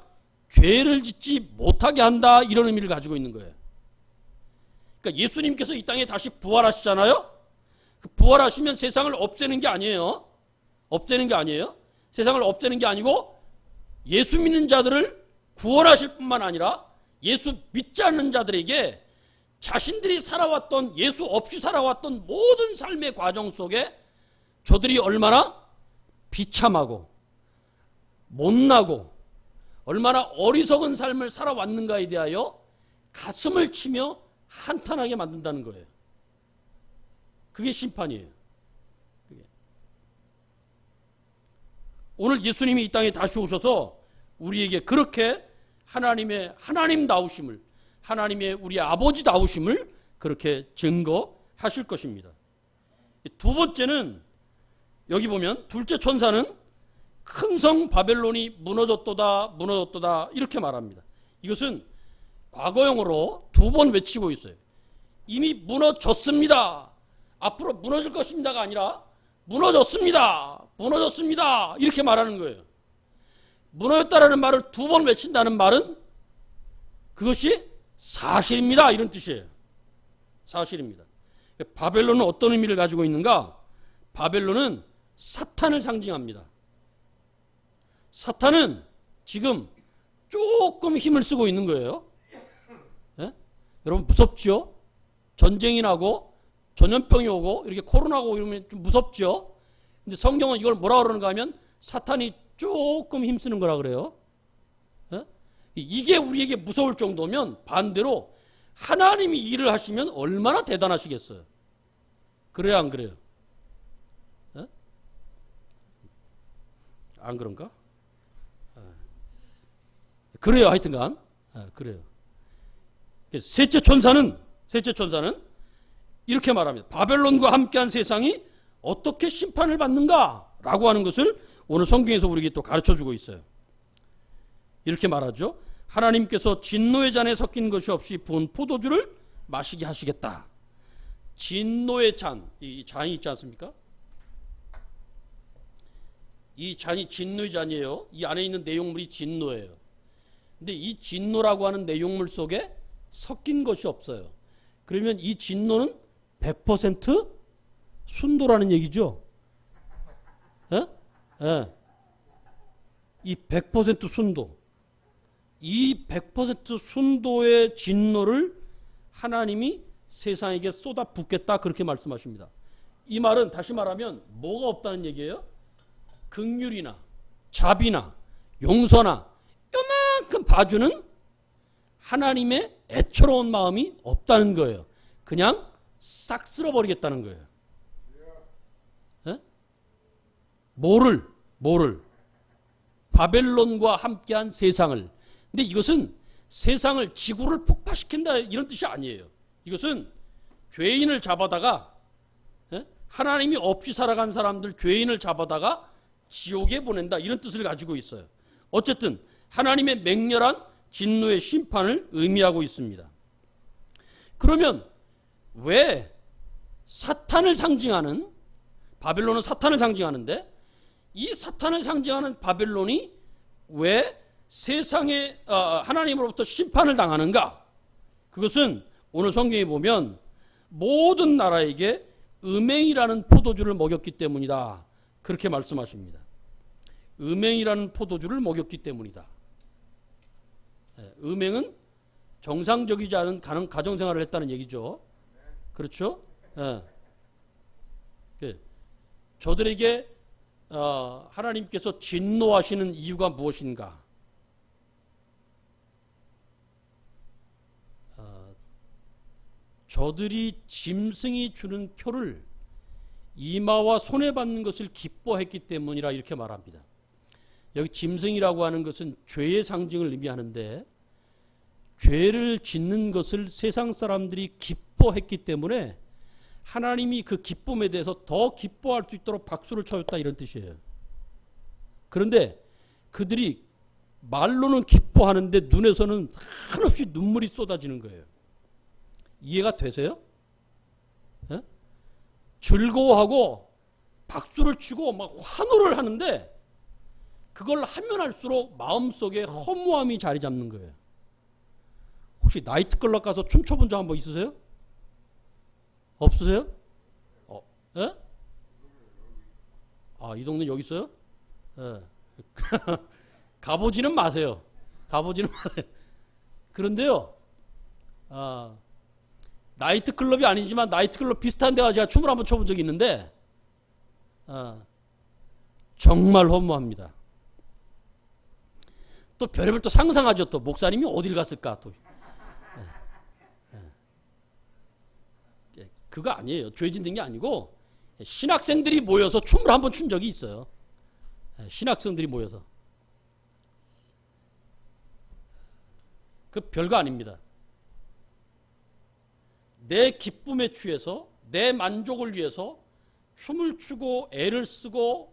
죄를 짓지 못하게 한다 이런 의미를 가지고 있는 거예요. 그러니까 예수님께서 이 땅에 다시 부활하시잖아요. 부활하시면 세상을 없애는 게 아니에요. 없애는 게 아니에요. 세상을 없애는 게 아니고 예수 믿는 자들을 구원하실 뿐만 아니라 예수 믿지 않는 자들에게 자신들이 살아왔던 예수 없이 살아왔던 모든 삶의 과정 속에 저들이 얼마나 비참하고 못나고 얼마나 어리석은 삶을 살아왔는가에 대하여 가슴을 치며 한탄하게 만든다는 거예요. 그게 심판이에요. 오늘 예수님이 이 땅에 다시 오셔서 우리에게 그렇게 하나님다우심을 하나님의 우리 아버지다우심을 그렇게 증거하실 것입니다. 두 번째는 여기 보면 둘째 천사는 큰 성 바벨론이 무너졌도다 이렇게 말합니다. 이것은 과거형으로 두 번 외치고 있어요. 이미 무너졌습니다. 앞으로 무너질 것입니다가 아니라 무너졌습니다. 이렇게 말하는 거예요. 무너졌다라는 말을 두 번 외친다는 말은 그것이 사실입니다. 이런 뜻이에요. 사실입니다. 바벨론은 어떤 의미를 가지고 있는가? 바벨론은 사탄을 상징합니다. 사탄은 지금 조금 힘을 쓰고 있는 거예요. 예? 여러분 무섭죠? 전쟁이 나고 전염병이 오고 이렇게 코로나가 오고 이러면 좀 무섭죠? 근데 성경은 이걸 뭐라 그러는가 하면 사탄이 조금 힘쓰는 거라 그래요. 예? 이게 우리에게 무서울 정도면 반대로 하나님이 일을 하시면 얼마나 대단하시겠어요. 그래요, 안 그래요? 예? 안 그런가? 그래요, 하여튼간. 그래요. 셋째 천사는 이렇게 말합니다. 바벨론과 함께한 세상이 어떻게 심판을 받는가라고 하는 것을 오늘 성경에서 우리에게 또 가르쳐주고 있어요. 이렇게 말하죠. 하나님께서 진노의 잔에 섞인 것이 없이 부은 포도주를 마시게 하시겠다. 진노의 잔, 이 잔이 있지 않습니까? 이 잔이 진노의 잔이에요. 이 안에 있는 내용물이 진노예요. 근데 이 진노라고 하는 내용물 속에 섞인 것이 없어요. 그러면 이 진노는 100% 순도라는 얘기죠. 예? 예. 이 100% 순도. 이 100% 순도의 진노를 하나님이 세상에게 쏟아붓겠다 그렇게 말씀하십니다. 이 말은 다시 말하면 뭐가 없다는 얘기예요? 긍휼이나 자비나 용서나 요만큼 봐주는 하나님의 애처로운 마음이 없다는 거예요. 그냥 싹 쓸어버리겠다는 거예요. 예? 뭐를 바벨론과 함께한 세상을. 근데 이것은 세상을 지구를 폭파시킨다 이런 뜻이 아니에요. 이것은 죄인을 잡아다가 하나님이 없이 살아간 사람들 죄인을 잡아다가 지옥에 보낸다 이런 뜻을 가지고 있어요. 어쨌든 하나님의 맹렬한 진노의 심판을 의미하고 있습니다. 그러면 왜 사탄을 상징하는 바벨론은 사탄을 상징하는데 이 사탄을 상징하는 바벨론이 왜 세상에 하나님으로부터 심판을 당하는가? 그것은 오늘 성경에 보면 모든 나라에게 음행이라는 포도주를 먹였기 때문이다. 그렇게 말씀하십니다. 음행이라는 포도주를 먹였기 때문이다. 음행은 정상적이지 않은 가정생활을 했다는 얘기죠. 그렇죠? 저들에게 하나님께서 진노하시는 이유가 무엇인가? 저들이 짐승이 주는 표를 이마와 손에 받는 것을 기뻐했기 때문이라 이렇게 말합니다. 여기 짐승이라고 하는 것은 죄의 상징을 의미하는데 죄를 짓는 것을 세상 사람들이 기뻐했기 때문에 하나님이 그 기쁨에 대해서 더 기뻐할 수 있도록 박수를 쳐줬다 이런 뜻이에요. 그런데 그들이 말로는 기뻐하는데 눈에서는 한없이 눈물이 쏟아지는 거예요. 이해가 되세요? 예? 즐거워하고 박수를 치고 막 환호를 하는데 그걸 하면 할수록 마음속에 허무함이 자리 잡는 거예요. 혹시 나이트클럽 가서 춤춰본 적 한번 있으세요? 없으세요? 예? 이 동네 여기 있어요? 예. 가보지는 마세요. 그런데요, 나이트클럽이 아니지만 나이트클럽 비슷한 데 가서 제가 춤을 한번 춰본 적이 있는데 정말 허무합니다. 또 별의별 또 상상하죠. 또 목사님이 어딜 갔을까 또. 그거 아니에요. 죄 짓는 게 아니고 신학생들이 모여서 춤을 한번 춘 적이 있어요. 신학생들이 모여서. 그 별거 아닙니다. 내 기쁨에 취해서 내 만족을 위해서 춤을 추고 애를 쓰고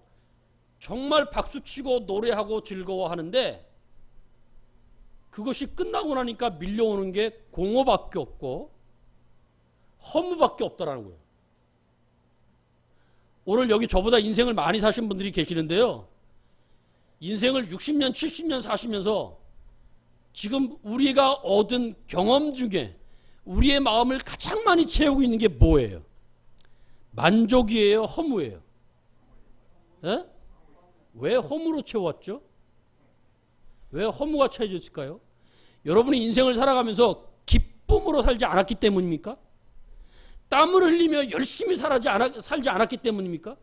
정말 박수치고 노래하고 즐거워하는데 그것이 끝나고 나니까 밀려오는 게 공허밖에 없고 허무밖에 없다라는 거예요. 오늘 여기 저보다 인생을 많이 사신 분들이 계시는데요. 인생을 60년, 70년 사시면서 지금 우리가 얻은 경험 중에 우리의 마음을 가장 많이 채우고 있는 게 뭐예요? 만족이에요? 허무예요? 에? 왜 허무로 채웠죠? 왜 허무가 채워졌을까요? 여러분이 인생을 살아가면서 기쁨으로 살지 않았기 때문입니까? 땀을 흘리며 열심히 살지 않았기 때문입니까?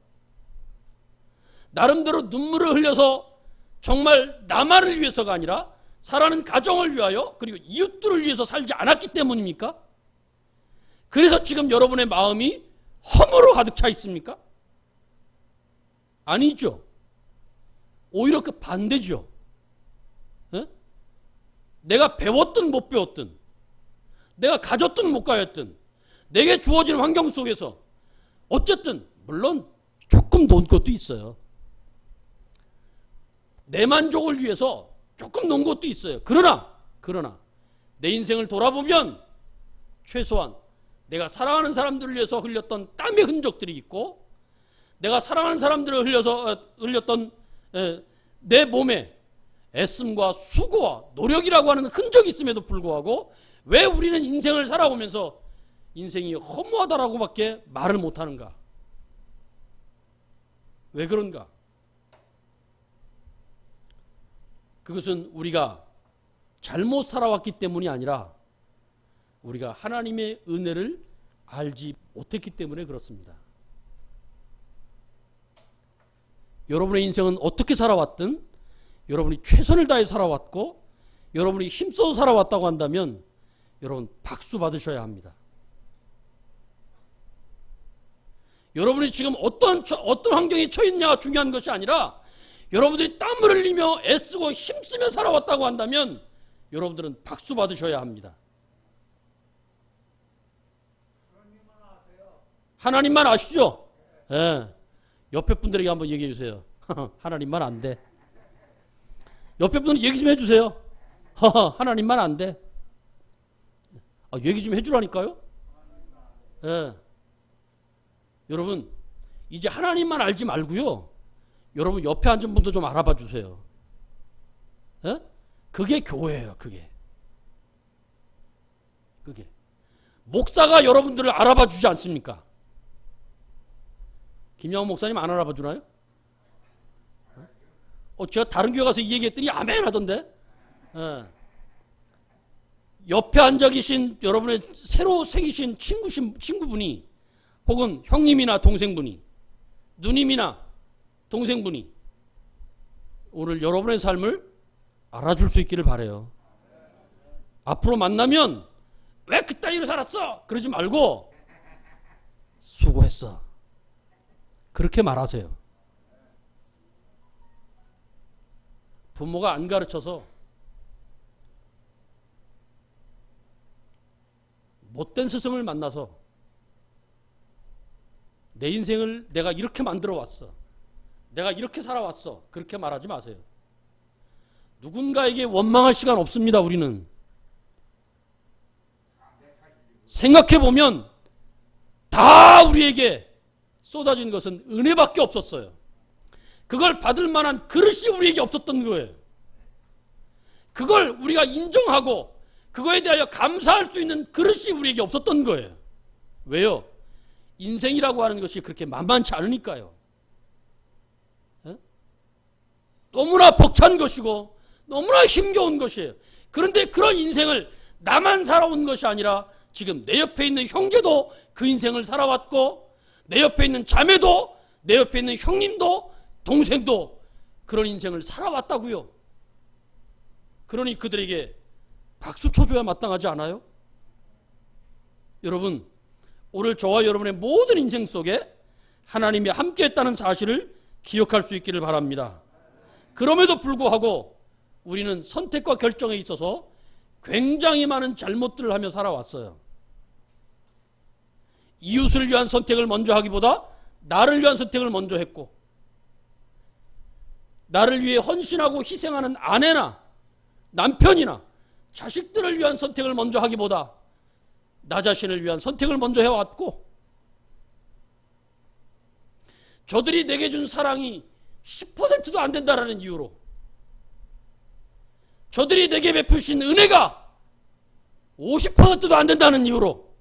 나름대로 눈물을 흘려서 정말 나만을 위해서가 아니라 사랑하는 가정을 위하여 그리고 이웃들을 위해서 살지 않았기 때문입니까? 그래서 지금 여러분의 마음이 허무로 가득 차 있습니까? 아니죠. 오히려 그 반대죠. 에? 내가 배웠든 못 배웠든, 내가 가졌든 못 가졌든, 내게 주어진 환경 속에서 어쨌든 물론 조금 놓은 것도 있어요. 내 만족을 위해서 조금 놓은 것도 있어요. 그러나 내 인생을 돌아보면 최소한 내가 사랑하는 사람들을 위해서 흘렸던 땀의 흔적들이 있고, 내가 사랑하는 사람들을 흘렸던 내 몸에 애씀과 수고와 노력이라고 하는 흔적이 있음에도 불구하고 왜 우리는 인생을 살아오면서 인생이 허무하다라고밖에 말을 못하는가? 왜 그런가? 그것은 우리가 잘못 살아왔기 때문이 아니라 우리가 하나님의 은혜를 알지 못했기 때문에 그렇습니다. 여러분의 인생은 어떻게 살아왔든 여러분이 최선을 다해 살아왔고 여러분이 힘써서 살아왔다고 한다면 여러분 박수 받으셔야 합니다. 여러분이 지금 어떤 환경에 처했냐가 중요한 것이 아니라 여러분들이 땀을 흘리며 애쓰고 힘쓰며 살아왔다고 한다면 여러분들은 박수 받으셔야 합니다. 하나님만 아시죠? 예. 옆에 분들에게 한번 얘기해 주세요. 하나님만 안 돼. 옆에 분들 얘기 좀 해주세요. 하나님만 안 돼. 얘기 좀 해주라니까요. 예. 여러분 이제 하나님만 알지 말고요. 여러분 옆에 앉은 분도 좀 알아봐 주세요. 예? 그게 교회예요. 그게 목사가 여러분들을 알아봐 주지 않습니까? 김양호 목사님 안 알아봐 주나요? 제가 다른 교회 가서 이 얘기했더니 아멘 하던데. 예. 옆에 앉아 계신 여러분의 새로 생기신 친구분이 혹은 형님이나 동생분이 누님이나 동생분이 오늘 여러분의 삶을 알아줄 수 있기를 바라요. 앞으로 만나면 왜 그따위로 살았어? 그러지 말고 수고했어. 그렇게 말하세요. 부모가 안 가르쳐서 못된 스승을 만나서 내 인생을 내가 이렇게 만들어 왔어. 내가 이렇게 살아왔어. 그렇게 말하지 마세요. 누군가에게 원망할 시간 없습니다. 우리는. 생각해보면 다 우리에게 쏟아진 것은 은혜밖에 없었어요. 그걸 받을 만한 그릇이 우리에게 없었던 거예요. 그걸 우리가 인정하고 그거에 대하여 감사할 수 있는 그릇이 우리에게 없었던 거예요. 왜요? 인생이라고 하는 것이 그렇게 만만치 않으니까요. 에? 너무나 벅찬 것이고 너무나 힘겨운 것이에요. 그런데 그런 인생을 나만 살아온 것이 아니라 지금 내 옆에 있는 형제도 그 인생을 살아왔고 내 옆에 있는 자매도 내 옆에 있는 형님도 동생도 그런 인생을 살아왔다고요. 그러니 그들에게 박수 쳐줘야 마땅하지 않아요? 여러분, 오늘 저와 여러분의 모든 인생 속에 하나님이 함께했다는 사실을 기억할 수 있기를 바랍니다. 그럼에도 불구하고 우리는 선택과 결정에 있어서 굉장히 많은 잘못들을 하며 살아왔어요. 이웃을 위한 선택을 먼저 하기보다 나를 위한 선택을 먼저 했고, 나를 위해 헌신하고 희생하는 아내나 남편이나 자식들을 위한 선택을 먼저 하기보다 나 자신을 위한 선택을 먼저 해왔고, 저들이 내게 준 사랑이 10%도 안 된다라는 이유로, 저들이 내게 베푸신 은혜가 50%도 안 된다는 이유로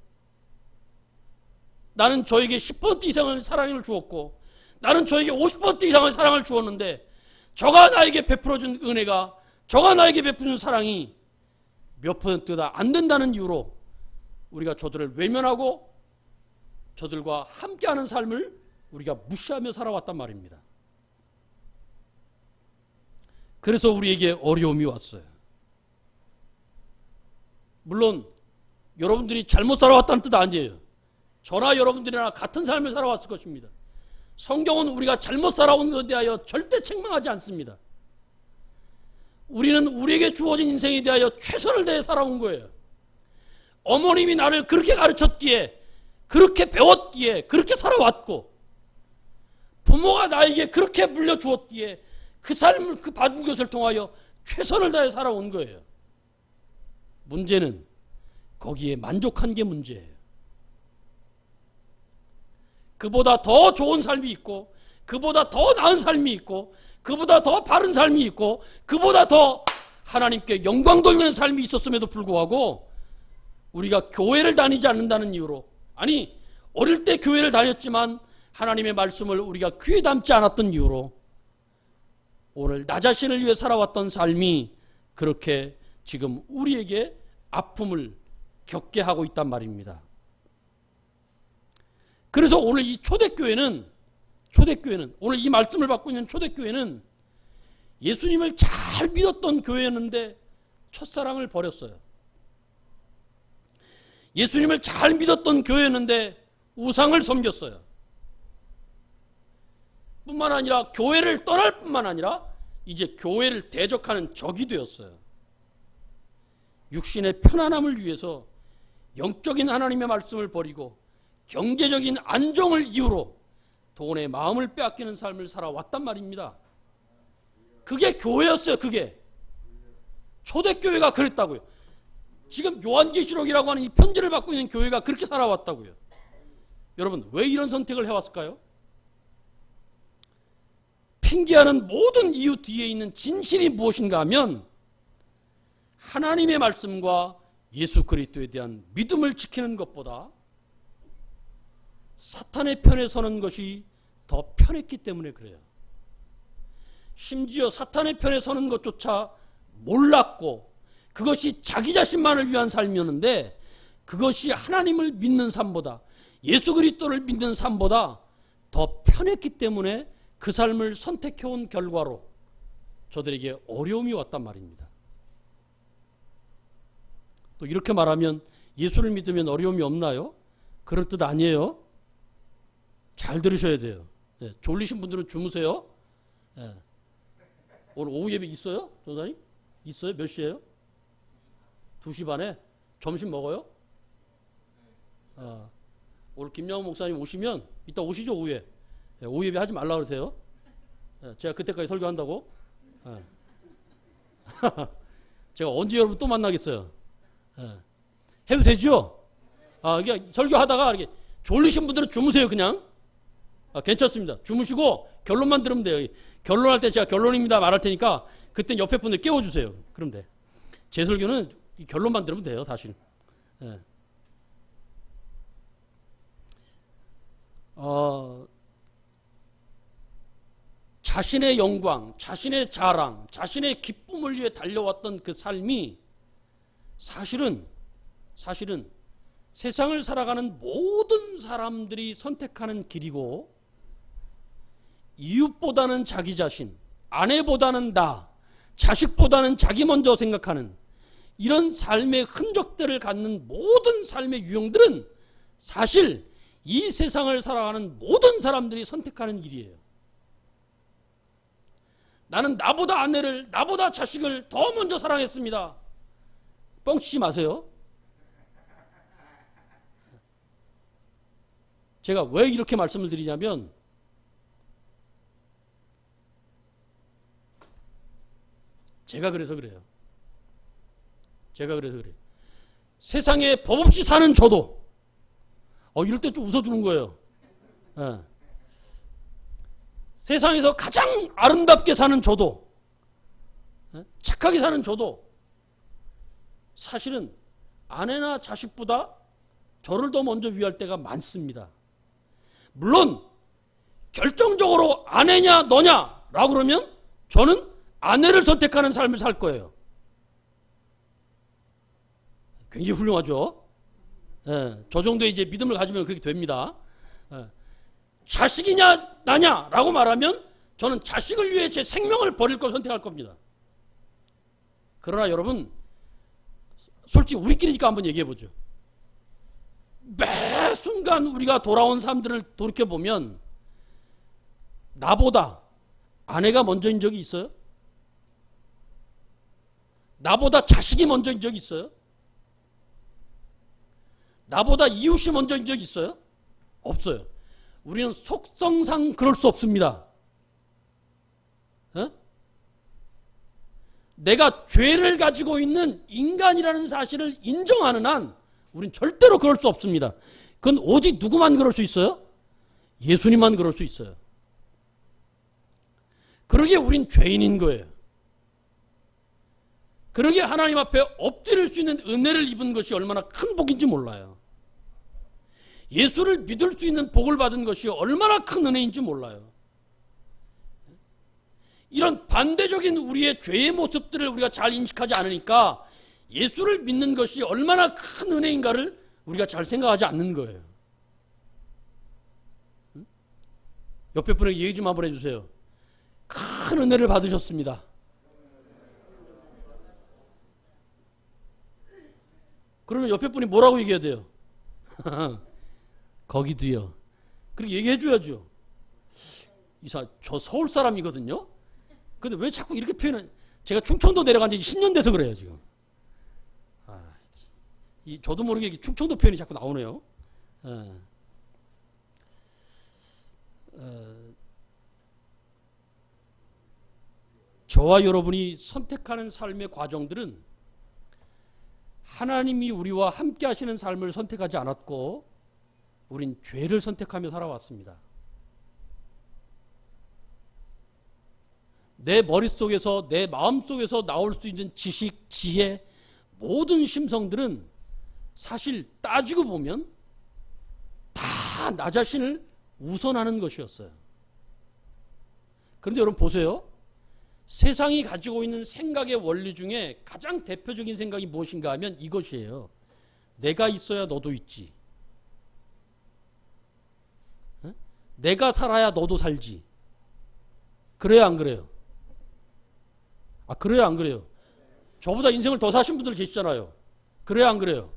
나는 저에게 10% 이상의 사랑을 주었고, 나는 저에게 50% 이상의 사랑을 주었는데, 저가 나에게 베풀어준 은혜가, 저가 나에게 베푸는 사랑이 몇 %다 안 된다는 이유로 우리가 저들을 외면하고 저들과 함께하는 삶을 우리가 무시하며 살아왔단 말입니다. 그래서 우리에게 어려움이 왔어요. 물론 여러분들이 잘못 살아왔다는 뜻 아니에요. 저나 여러분들이나 같은 삶을 살아왔을 것입니다. 성경은 우리가 잘못 살아온 것에 대하여 절대 책망하지 않습니다. 우리는 우리에게 주어진 인생에 대하여 최선을 다해 살아온 거예요. 어머님이 나를 그렇게 가르쳤기에, 그렇게 배웠기에, 그렇게 살아왔고, 부모가 나에게 그렇게 물려주었기에 그 삶을, 그 받은 것을 통하여 최선을 다해 살아온 거예요. 문제는 거기에 만족한 게 문제예요. 그보다 더 좋은 삶이 있고, 그보다 더 나은 삶이 있고, 그보다 더 바른 삶이 있고, 그보다 더 하나님께 영광 돌리는 삶이 있었음에도 불구하고 우리가 교회를 다니지 않는다는 이유로, 아니 어릴 때 교회를 다녔지만 하나님의 말씀을 우리가 귀에 담지 않았던 이유로 오늘 나 자신을 위해 살아왔던 삶이 그렇게 지금 우리에게 아픔을 겪게 하고 있단 말입니다. 그래서 오늘 이 초대교회는 오늘 이 말씀을 받고 있는 초대교회는 예수님을 잘 믿었던 교회였는데 첫사랑을 버렸어요. 예수님을 잘 믿었던 교회였는데 우상을 섬겼어요. 뿐만 아니라 교회를 떠날 뿐만 아니라 이제 교회를 대적하는 적이 되었어요. 육신의 편안함을 위해서 영적인 하나님의 말씀을 버리고 경제적인 안정을 이유로 돈의 마음을 빼앗기는 삶을 살아왔단 말입니다. 그게 교회였어요. 그게 초대교회가 그랬다고요. 지금 요한계시록이라고 하는 이 편지를 받고 있는 교회가 그렇게 살아왔다고요. 여러분, 왜 이런 선택을 해왔을까요? 핑계하는 모든 이유 뒤에 있는 진실이 무엇인가 하면 하나님의 말씀과 예수 그리스도에 대한 믿음을 지키는 것보다 사탄의 편에 서는 것이 더 편했기 때문에 그래요. 심지어 사탄의 편에 서는 것조차 몰랐고 그것이 자기 자신만을 위한 삶이었는데 그것이 하나님을 믿는 삶보다, 예수 그리스도를 믿는 삶보다 더 편했기 때문에 그 삶을 선택해온 결과로 저들에게 어려움이 왔단 말입니다. 또 이렇게 말하면 예수를 믿으면 어려움이 없나요? 그런 뜻 아니에요. 잘 들으셔야 돼요. 네, 졸리신 분들은 주무세요. 네. 오늘 오후 예배 있어요? 전사님? 있어요? 몇 시에요? 2시 반에? 점심 먹어요? 오늘 김양호 목사님 오시면 이따 오시죠, 오후에. 네, 오후 예배 하지 말라 그러세요. 네, 제가 그때까지 설교한다고. 네. 제가 언제 여러분 또 만나겠어요. 네. 해도 되죠? 이게 설교하다가 이렇게 졸리신 분들은 주무세요, 그냥. 괜찮습니다. 주무시고 결론만 들으면 돼요. 결론할 때 제가 결론입니다 말할 테니까 그때 옆에 분들 깨워주세요. 그럼 돼. 제 설교는 결론만 들으면 돼요, 사실. 네. 자신의 영광, 자신의 자랑, 자신의 기쁨을 위해 달려왔던 그 삶이 사실은 세상을 살아가는 모든 사람들이 선택하는 길이고 이웃보다는 자기 자신, 아내보다는 나, 자식보다는 자기 먼저 생각하는 이런 삶의 흔적들을 갖는 모든 삶의 유형들은 사실 이 세상을 살아가는 모든 사람들이 선택하는 길이에요. 나는 나보다 아내를, 나보다 자식을 더 먼저 사랑했습니다. 뻥치지 마세요. 제가 왜 이렇게 말씀을 드리냐면 제가 그래서 그래요. 세상에 법 없이 사는 저도 이럴 때 좀 웃어주는 거예요. 네. 세상에서 가장 아름답게 사는 저도, 착하게 사는 저도 사실은 아내나 자식보다 저를 더 먼저 위할 때가 많습니다. 물론 결정적으로 아내냐 너냐 라고 그러면 저는 아내를 선택하는 삶을 살 거예요. 굉장히 훌륭하죠. 저 정도의 이제 믿음을 가지면 그렇게 됩니다. 자식이냐 나냐 라고 말하면 저는 자식을 위해 제 생명을 버릴 걸 선택할 겁니다. 그러나 여러분, 솔직히 우리끼리니까 한번 얘기해 보죠. 매 순간 우리가 돌아온 삶들을 돌이켜보면 나보다 아내가 먼저인 적이 있어요? 나보다 자식이 먼저인 적이 있어요? 나보다 이웃이 먼저인 적이 있어요? 없어요. 우리는 속성상 그럴 수 없습니다. 어? 내가 죄를 가지고 있는 인간이라는 사실을 인정하는 한 우린 절대로 그럴 수 없습니다. 그건 오직 누구만 그럴 수 있어요? 예수님만 그럴 수 있어요. 그러기에 우린 죄인인 거예요. 그러기에 하나님 앞에 엎드릴 수 있는 은혜를 입은 것이 얼마나 큰 복인지 몰라요. 예수를 믿을 수 있는 복을 받은 것이 얼마나 큰 은혜인지 몰라요. 이런 반대적인 우리의 죄의 모습들을 우리가 잘 인식하지 않으니까 예수를 믿는 것이 얼마나 큰 은혜인가를 우리가 잘 생각하지 않는 거예요. 옆에 분에게 얘기 좀 한번 해주세요. 큰 은혜를 받으셨습니다. 그러면 옆에 분이 뭐라고 얘기해야 돼요? 거기도요. 그렇게 얘기해 줘야죠. 저 서울 사람이거든요. 근데 왜 자꾸 이렇게 표현을? 제가 충청도 내려간 지 10년 돼서 그래요 지금. 저도 모르게 충청도 표현이 자꾸 나오네요. 저와 여러분이 선택하는 삶의 과정들은 하나님이 우리와 함께 하시는 삶을 선택하지 않았고 우린 죄를 선택하며 살아왔습니다. 내 머릿속에서 내 마음속에서 나올 수 있는 지식, 지혜, 모든 심성들은 사실 따지고 보면 다 나 자신을 우선하는 것이었어요. 그런데 여러분 보세요. 세상이 가지고 있는 생각의 원리 중에 가장 대표적인 생각이 무엇인가 하면 이것이에요. 내가 있어야 너도 있지. 내가 살아야 너도 살지. 그래요, 안 그래요? 그래요, 안 그래요? 저보다 인생을 더 사신 분들 계시잖아요. 그래요, 안 그래요?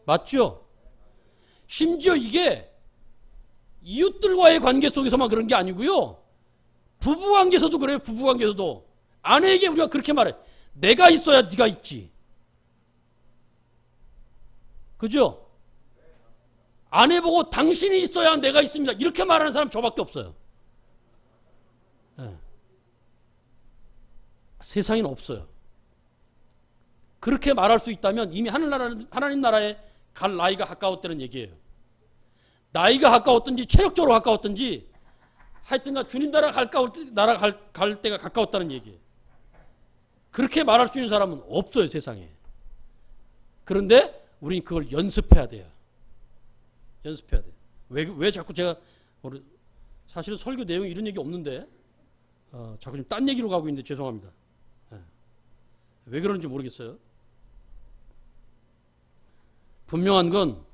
맞죠? 심지어 이게 이웃들과의 관계 속에서만 그런 게 아니고요. 부부관계에서도 그래요. 부부관계에서도 아내에게 우리가 그렇게 말해. 내가 있어야 네가 있지. 그죠? 아내 보고 당신이 있어야 내가 있습니다. 이렇게 말하는 사람 저밖에 없어요. 네. 세상에는 없어요. 그렇게 말할 수 있다면 이미 하나님 나라에 갈 나이가 가까웠다는 얘기예요. 나이가 가까웠든지 체력적으로 가까웠든지 하여튼간 주님 나라 갈 때가 가까웠다는 얘기예요. 그렇게 말할 수 있는 사람은 없어요, 세상에. 그런데 우리는 그걸 연습해야 돼요. 연습해야 돼요. 왜 자꾸 제가 사실은 설교 내용이 이런 얘기 없는데 자꾸 좀 딴 얘기로 가고 있는데 죄송합니다. 왜 그런지 모르겠어요. 분명한 건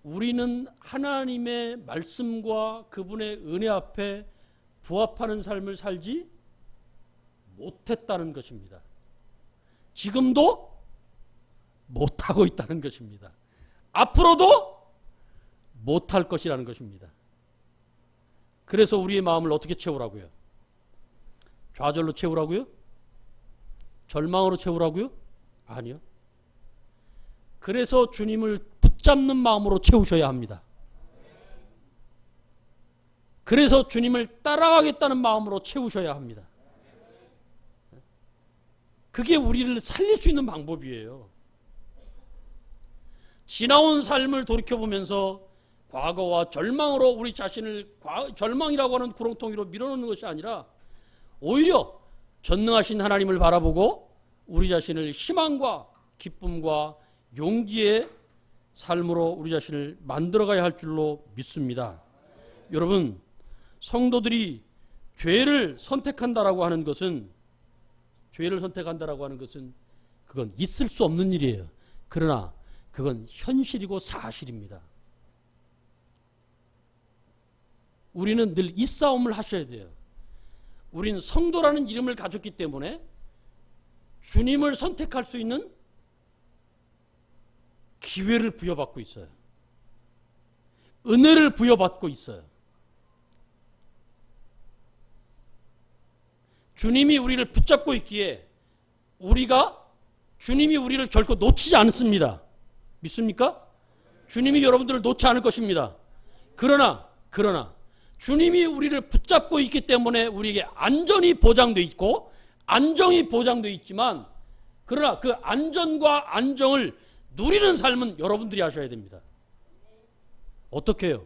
우리는 하나님의 말씀과 그분의 은혜 앞에 부합하는 삶을 살지 못했다는 것입니다. 지금도 못하고 있다는 것입니다. 앞으로도 못할 것이라는 것입니다. 그래서 우리의 마음을 어떻게 채우라고요? 좌절로 채우라고요? 절망으로 채우라고요? 아니요. 그래서 주님을 붙잡는 마음으로 채우셔야 합니다. 그래서 주님을 따라가겠다는 마음으로 채우셔야 합니다. 그게 우리를 살릴 수 있는 방법이에요. 지나온 삶을 돌이켜보면서 과거와 절망으로 우리 자신을 절망이라고 하는 구렁텅이로 밀어넣는 것이 아니라 오히려 전능하신 하나님을 바라보고 우리 자신을 희망과 기쁨과 용기의 삶으로 우리 자신을 만들어가야 할 줄로 믿습니다. 여러분, 성도들이 죄를 선택한다라고 하는 것은 그건 있을 수 없는 일이에요. 그러나 그건 현실이고 사실입니다. 우리는 늘 이 싸움을 하셔야 돼요. 우리는 성도라는 이름을 가졌기 때문에 주님을 선택할 수 있는 기회를 부여받고 있어요. 은혜를 부여받고 있어요. 주님이 우리를 붙잡고 있기에 주님이 우리를 결코 놓치지 않습니다. 믿습니까? 주님이 여러분들을 놓지 않을 것입니다. 그러나 주님이 우리를 붙잡고 있기 때문에 우리에게 안전이 보장되어 있고 안정이 보장되어 있지만, 그러나 그 안전과 안정을 누리는 삶은 여러분들이 하셔야 됩니다. 어떻게 해요?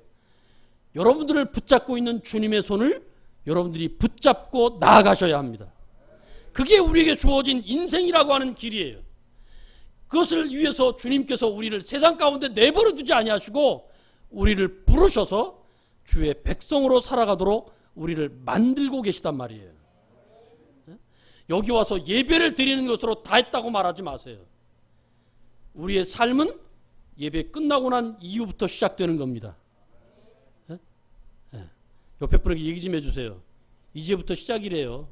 여러분들을 붙잡고 있는 주님의 손을 여러분들이 붙잡고 나아가셔야 합니다. 그게 우리에게 주어진 인생이라고 하는 길이에요. 그것을 위해서 주님께서 우리를 세상 가운데 내버려 두지 아니하시고 우리를 부르셔서 주의 백성으로 살아가도록 우리를 만들고 계시단 말이에요. 여기 와서 예배를 드리는 것으로 다 했다고 말하지 마세요. 우리의 삶은 예배 끝나고 난 이후부터 시작되는 겁니다. 옆에 분에게 얘기 좀 해주세요. 이제부터 시작이래요.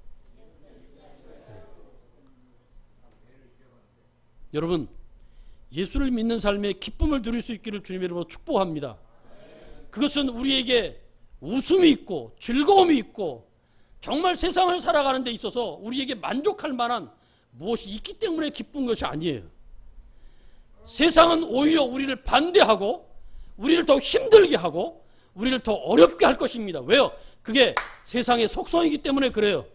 여러분, 예수를 믿는 삶에 기쁨을 누릴 수 있기를 주님의 이름으로 축복합니다. 그것은 우리에게 웃음이 있고 즐거움이 있고 정말 세상을 살아가는 데 있어서 우리에게 만족할 만한 무엇이 있기 때문에 기쁜 것이 아니에요. 세상은 오히려 우리를 반대하고 우리를 더 힘들게 하고 우리를 더 어렵게 할 것입니다. 왜요? 그게 세상의 속성이기 때문에 그래요.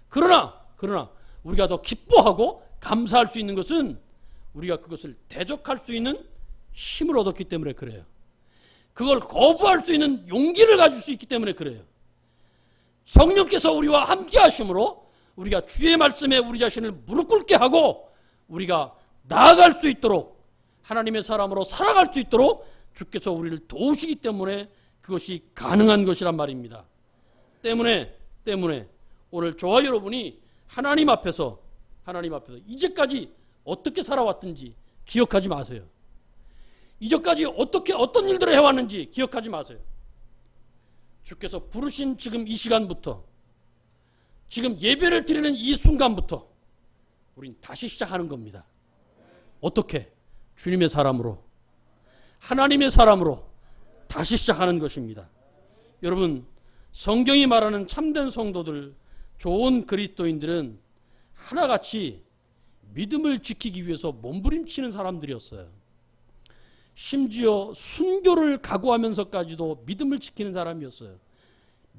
그러나 우리가 더 기뻐하고 감사할 수 있는 것은 우리가 그것을 대적할 수 있는 힘을 얻었기 때문에 그래요. 그걸 거부할 수 있는 용기를 가질 수 있기 때문에 그래요. 성령께서 우리와 함께 하심으로 우리가 주의 말씀에 우리 자신을 무릎 꿇게 하고 우리가 나아갈 수 있도록, 하나님의 사람으로 살아갈 수 있도록 주께서 우리를 도우시기 때문에 그것이 가능한 것이란 말입니다. 때문에 오늘 저와 여러분이 하나님 앞에서 이제까지 어떻게 살아왔든지 기억하지 마세요. 이제까지 어떤 일들을 해왔는지 기억하지 마세요. 주께서 부르신 지금 이 시간부터, 지금 예배를 드리는 이 순간부터 우린 다시 시작하는 겁니다. 어떻게? 주님의 사람으로, 하나님의 사람으로 다시 시작하는 것입니다. 여러분, 성경이 말하는 참된 성도들, 좋은 그리스도인들은 하나같이 믿음을 지키기 위해서 몸부림치는 사람들이었어요. 심지어 순교를 각오하면서까지도 믿음을 지키는 사람이었어요.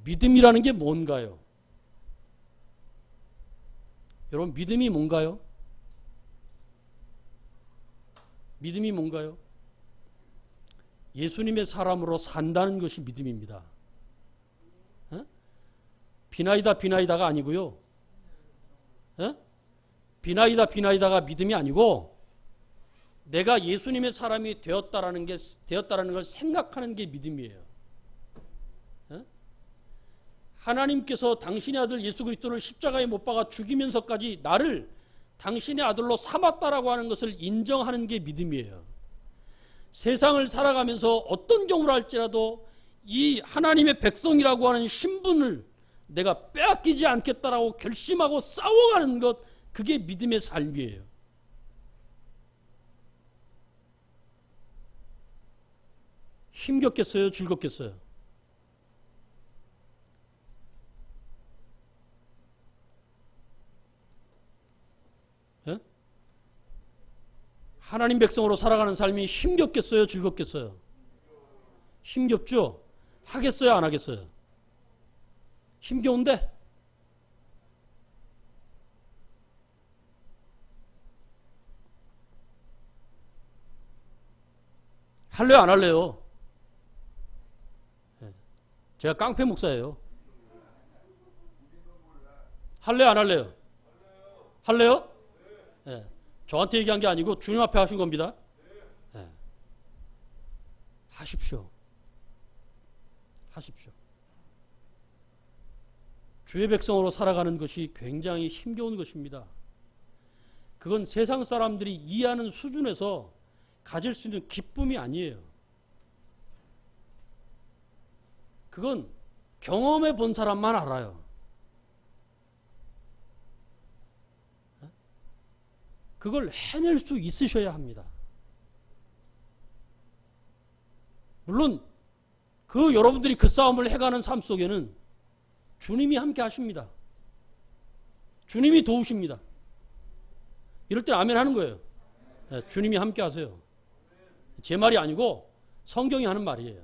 믿음이라는 게 뭔가요? 여러분, 믿음이 뭔가요? 믿음이 뭔가요? 예수님의 사람으로 산다는 것이 믿음입니다. 비나이다가 아니고요. 비나이다가 믿음이 아니고 내가 예수님의 사람이 되었다라는 걸 생각하는 게 믿음이에요. 하나님께서 당신의 아들 예수 그리스도를 십자가에 못 박아 죽이면서까지 나를 당신의 아들로 삼았다라고 하는 것을 인정하는 게 믿음이에요. 세상을 살아가면서 어떤 경우를 할지라도 이 하나님의 백성이라고 하는 신분을 내가 빼앗기지 않겠다라고 결심하고 싸워가는 것, 그게 믿음의 삶이에요. 힘겹겠어요? 즐겁겠어요? 예? 하나님 백성으로 살아가는 삶이 힘겹겠어요? 즐겁겠어요? 힘겹죠? 하겠어요? 안 하겠어요? 힘겨운데? 할래요? 안 할래요? 제가 깡패 목사예요. 할래요? 안 할래요? 할래요? 네. 저한테 얘기한 게 아니고 주님 앞에 하신 겁니다. 네. 하십시오. 주의 백성으로 살아가는 것이 굉장히 힘겨운 것입니다. 그건 세상 사람들이 이해하는 수준에서 가질 수 있는 기쁨이 아니에요. 그건 경험해 본 사람만 알아요. 그걸 해낼 수 있으셔야 합니다. 물론 그 여러분들이 그 싸움을 해가는 삶 속에는 주님이 함께 하십니다. 주님이 도우십니다. 이럴 때 아멘 하는 거예요. 네, 주님이 함께 하세요. 제 말이 아니고 성경이 하는 말이에요.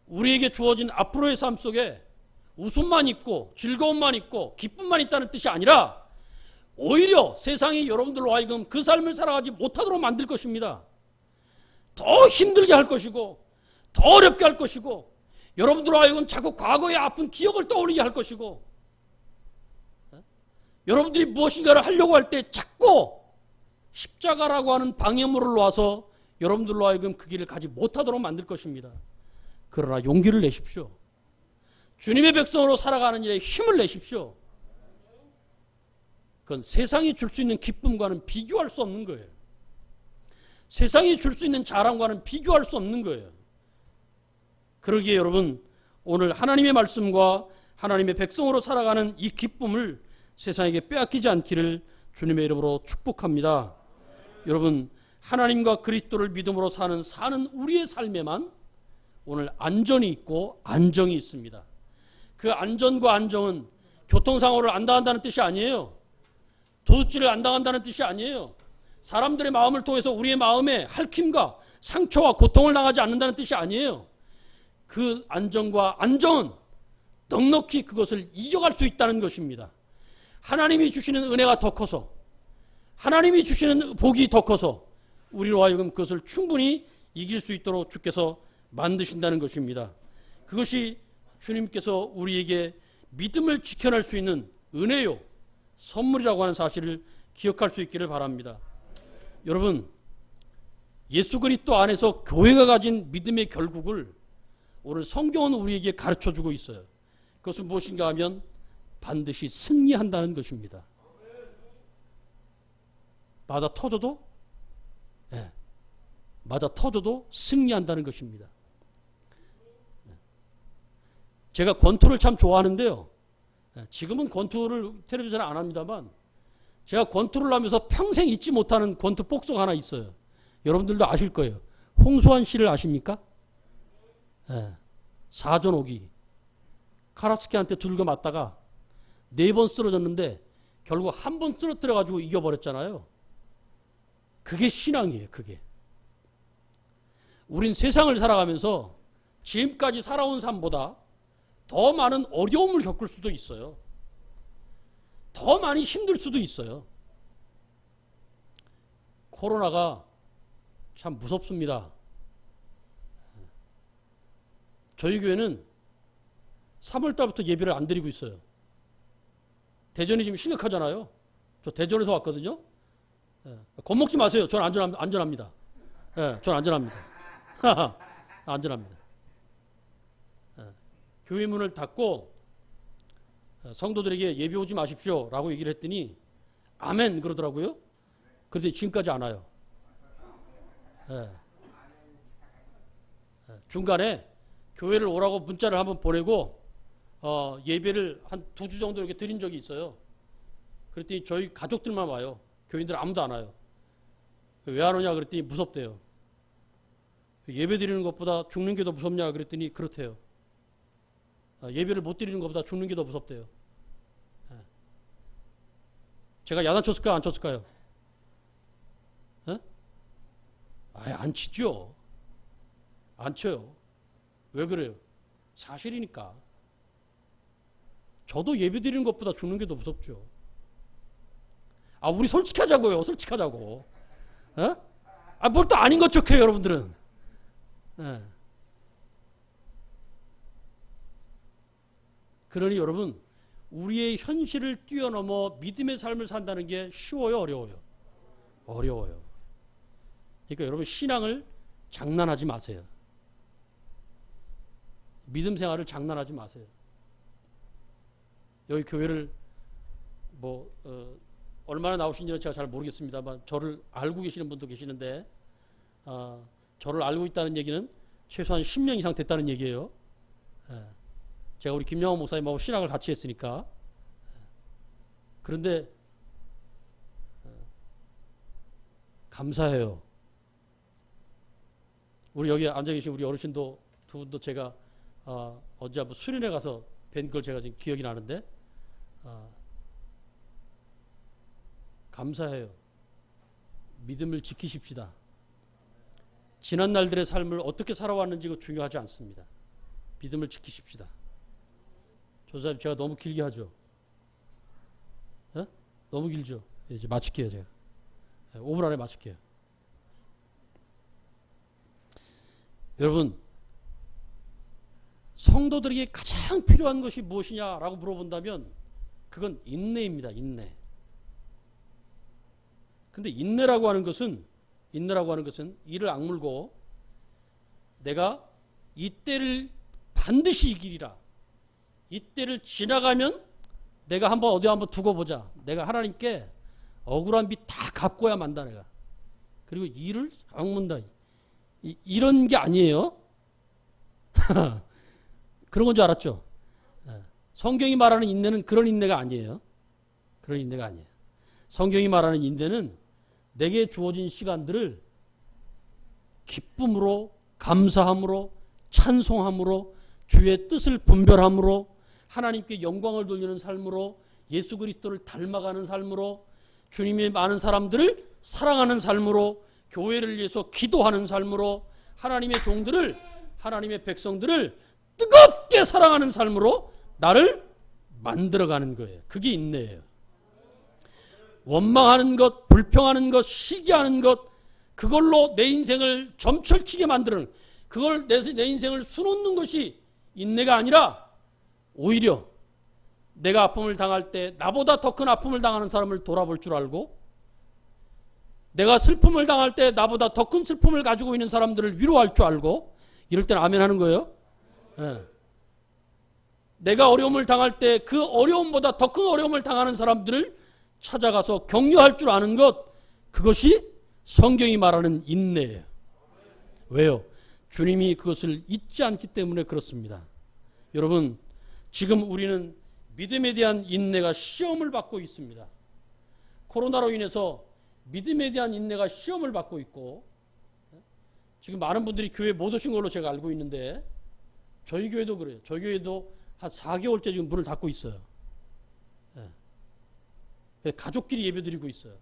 우리에게 주어진 앞으로의 삶 속에 웃음만 있고 즐거움만 있고 기쁨만 있다는 뜻이 아니라 오히려 세상이 여러분들로 하여금 그 삶을 살아가지 못하도록 만들 것입니다. 더 힘들게 할 것이고 더 어렵게 할 것이고 여러분들로 하여금 자꾸 과거의 아픈 기억을 떠올리게 할 것이고 여러분들이 무엇인가를 하려고 할 때 자꾸 십자가라고 하는 방해물을 놓아서 여러분들로 하여금 그 길을 가지 못하도록 만들 것입니다. 그러나 용기를 내십시오. 주님의 백성으로 살아가는 일에 힘을 내십시오. 그건 세상이 줄 수 있는 기쁨과는 비교할 수 없는 거예요. 세상이 줄 수 있는 자랑과는 비교할 수 없는 거예요. 그러기에 여러분, 오늘 하나님의 말씀과 하나님의 백성으로 살아가는 이 기쁨을 세상에게 빼앗기지 않기를 주님의 이름으로 축복합니다. 여러분, 하나님과 그리스도를 믿음으로 사는 우리의 삶에만 오늘 안전이 있고 안정이 있습니다. 그 안전과 안정은 교통사고를 안 당한다는 뜻이 아니에요. 도둑질을 안 당한다는 뜻이 아니에요. 사람들의 마음을 통해서 우리의 마음에 핥힘과 상처와 고통을 당하지 않는다는 뜻이 아니에요. 그 안정과 안정은 넉넉히 그것을 이겨갈 수 있다는 것입니다. 하나님이 주시는 은혜가 더 커서, 하나님이 주시는 복이 더 커서 우리로 하여금 그것을 충분히 이길 수 있도록 주께서 만드신다는 것입니다. 그것이 주님께서 우리에게 믿음을 지켜낼 수 있는 은혜요, 선물이라고 하는 사실을 기억할 수 있기를 바랍니다. 여러분, 예수 그리스도 안에서 교회가 가진 믿음의 결국을 오늘 성경은 우리에게 가르쳐주고 있어요. 그것은 무엇인가 하면 반드시 승리한다는 것입니다. 맞아 터져도 맞아 터져도 승리한다는 것입니다. 제가 권투를 참 좋아하는데요. 지금은 권투를 텔레비전에 안 합니다만 제가 권투를 하면서 평생 잊지 못하는 권투 복속 하나 있어요. 여러분들도 아실 거예요. 홍수환 씨를 아십니까? 4전 5기. 카라스키한테 두들겨 맞다가 4번 쓰러졌는데 결국 한 번 쓰러뜨려가지고 이겨버렸잖아요. 그게 신앙이에요. 그게. 우린 세상을 살아가면서 지금까지 살아온 삶보다 더 많은 어려움을 겪을 수도 있어요. 더 많이 힘들 수도 있어요. 코로나가 참 무섭습니다. 저희 교회는 3월 달부터 예배를 안 드리고 있어요. 대전이 지금 심각하잖아요. 저 대전에서 왔거든요. 겁먹지 마세요. 저는 안전합니다. 저는 안전합니다. 안전합니다. 교회 문을 닫고 성도들에게 예배 오지 마십시오 라고 얘기를 했더니 아멘 그러더라고요. 그런데 지금까지 안 와요. 중간에 교회를 오라고 문자를 한번 보내고 예배를 한 2주 정도 이렇게 드린 적이 있어요. 그랬더니 저희 가족들만 와요. 교인들 아무도 안 와요. 왜 안 오냐 그랬더니 무섭대요. 예배 드리는 것보다 죽는 게 더 무섭냐 그랬더니 그렇대요. 예배를 못 드리는 것보다 죽는 게 더 무섭대요. 제가 야단쳤을까요? 안 쳤을까요? 안 치죠. 안 쳐요. 왜 그래요? 사실이니까. 저도 예배 드리는 것보다 죽는 게 더 무섭죠. 우리 솔직하자고요. 솔직하자고. 뭘 또 아닌 것 척해요, 여러분들은. 그러니 여러분, 우리의 현실을 뛰어넘어 믿음의 삶을 산다는 게 쉬워요, 어려워요? 어려워요. 그러니까 여러분, 신앙을 장난하지 마세요. 믿음 생활을 장난하지 마세요. 여기 교회를 얼마나 나오신지는 제가 잘 모르겠습니다만 저를 알고 계시는 분도 계시는데 저를 알고 있다는 얘기는 최소한 10년 이상 됐다는 얘기예요. 제가 우리 김영호 목사님하고 신학을 같이 했으니까. 그런데 감사해요. 우리 여기 앉아 계신 우리 어르신도 두 분도 제가 언제 한번 수련회 가서 뵌 걸 제가 지금 기억이 나는데 감사해요. 믿음을 지키십시다. 지난 날들의 삶을 어떻게 살아왔는지가 중요하지 않습니다. 믿음을 지키십시다. 조사님 제가 너무 길게 하죠? 에? 너무 길죠? 이제 마칠게요. 제가 5분 안에 마칠게요. 여러분, 성도들에게 가장 필요한 것이 무엇이냐라고 물어본다면 그건 인내입니다. 인내. 근데 인내라고 하는 것은 이를 악물고 내가 이때를 반드시 이기리라. 이때를 지나가면 내가 어디 한번 두고 보자. 내가 하나님께 억울한 빚 다 갚고야 만다 내가. 그리고 이를 악문다. 이런 게 아니에요. 그런 건 줄 알았죠. 성경이 말하는 인내는 그런 인내가 아니에요. 그런 인내가 아니에요. 성경이 말하는 인내는 내게 주어진 시간들을 기쁨으로, 감사함으로, 찬송함으로, 주의 뜻을 분별함으로, 하나님께 영광을 돌리는 삶으로, 예수 그리스도를 닮아가는 삶으로, 주님의 많은 사람들을 사랑하는 삶으로, 교회를 위해서 기도하는 삶으로, 하나님의 종들을, 하나님의 백성들을 뜨겁게 사랑하는 삶으로 나를 만들어가는 거예요. 그게 인내예요. 원망하는 것, 불평하는 것, 시기하는 것, 그걸로 내 인생을 점철치게 만드는, 그걸 내 인생을 수놓는 것이 인내가 아니라 오히려 내가 아픔을 당할 때 나보다 더 큰 아픔을 당하는 사람을 돌아볼 줄 알고, 내가 슬픔을 당할 때 나보다 더 큰 슬픔을 가지고 있는 사람들을 위로할 줄 알고, 이럴 때는 아멘 하는 거예요. 네. 내가 어려움을 당할 때 그 어려움보다 더 큰 어려움을 당하는 사람들을 찾아가서 격려할 줄 아는 것, 그것이 성경이 말하는 인내예요. 왜요? 주님이 그것을 잊지 않기 때문에 그렇습니다. 여러분, 지금 우리는 믿음에 대한 인내가 시험을 받고 있습니다. 코로나로 인해서 믿음에 대한 인내가 시험을 받고 있고, 지금 많은 분들이 교회 못 오신 걸로 제가 알고 있는데, 저희 교회도 그래요. 저희 교회도 한 4개월째 지금 문을 닫고 있어요. 가족끼리 예배드리고 있어요.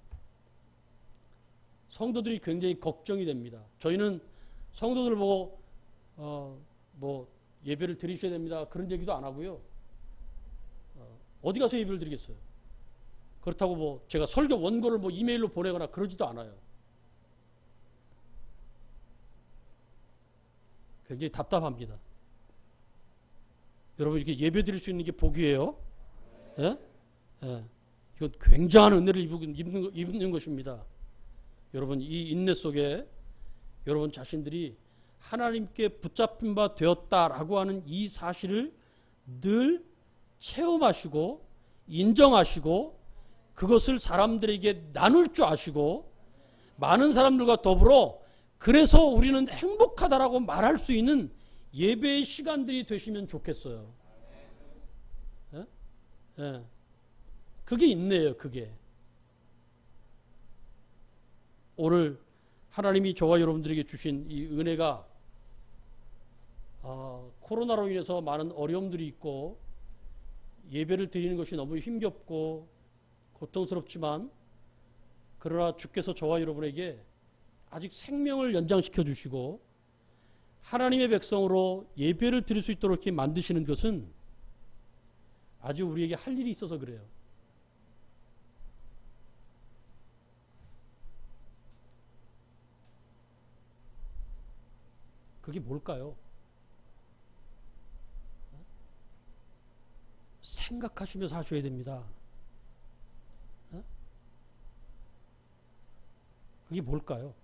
성도들이 굉장히 걱정이 됩니다. 저희는 성도들 보고 예배를 드리셔야 됩니다, 그런 얘기도 안 하고요. 어디 가서 예배를 드리겠어요? 그렇다고 제가 설교 원고를 이메일로 보내거나 그러지도 않아요. 굉장히 답답합니다. 여러분, 이렇게 예배 드릴 수 있는 게 복이에요. 예? 예. 이건 굉장한 은혜를 입는 것입니다. 여러분, 이 인내 속에 여러분 자신들이 하나님께 붙잡힌 바 되었다라고 하는 이 사실을 늘 체험하시고 인정하시고, 그것을 사람들에게 나눌 줄 아시고, 많은 사람들과 더불어 그래서 우리는 행복하다라고 말할 수 있는 예배의 시간들이 되시면 좋겠어요. 예? 예. 그게 인내예요. 그게. 오늘 하나님이 저와 여러분들에게 주신 이 은혜가 코로나로 인해서 많은 어려움들이 있고 예배를 드리는 것이 너무 힘겹고 고통스럽지만, 그러나 주께서 저와 여러분에게 아직 생명을 연장시켜 주시고 하나님의 백성으로 예배를 드릴 수 있도록 이렇게 만드시는 것은 아주 우리에게 할 일이 있어서 그래요. 그게 뭘까요? 생각하시면서 하셔야 됩니다. 그게 뭘까요?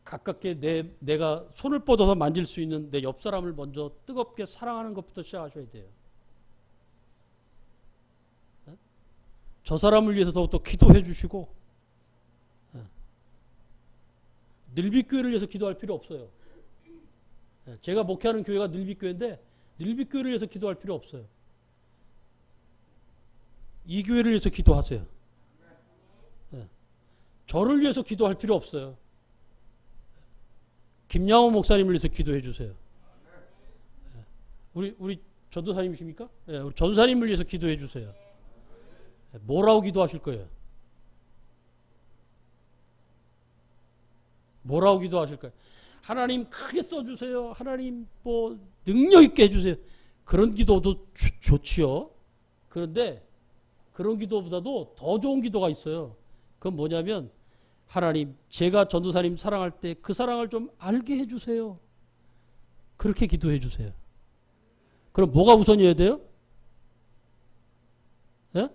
가깝게 내가 손을 뻗어서 만질 수 있는 내 옆 사람을 먼저 뜨겁게 사랑하는 것부터 시작하셔야 돼요. 저 사람을 위해서 더욱더 기도해 주시고, 늘빛교회를 위해서 기도할 필요 없어요. 제가 목회하는 교회가 늘빛교회인데 늘빛교회를 위해서 기도할 필요 없어요. 이 교회를 위해서 기도하세요. 저를 위해서 기도할 필요 없어요. 김양호 목사님을 위해서 기도해 주세요. 우리 전도사님이십니까? 네, 우리 전사님을 위해서 기도해 주세요. 뭐라고 기도하실 거예요? 뭐라고 기도하실 거예요? 하나님 크게 써주세요. 하나님 뭐 능력 있게 해주세요. 그런 기도도 좋지요. 그런데 그런 기도보다도 더 좋은 기도가 있어요. 그건 뭐냐면 하나님 제가 전도사님 사랑할 때 그 사랑을 좀 알게 해주세요. 그렇게 기도해 주세요. 그럼 뭐가 우선이어야 돼요? 예?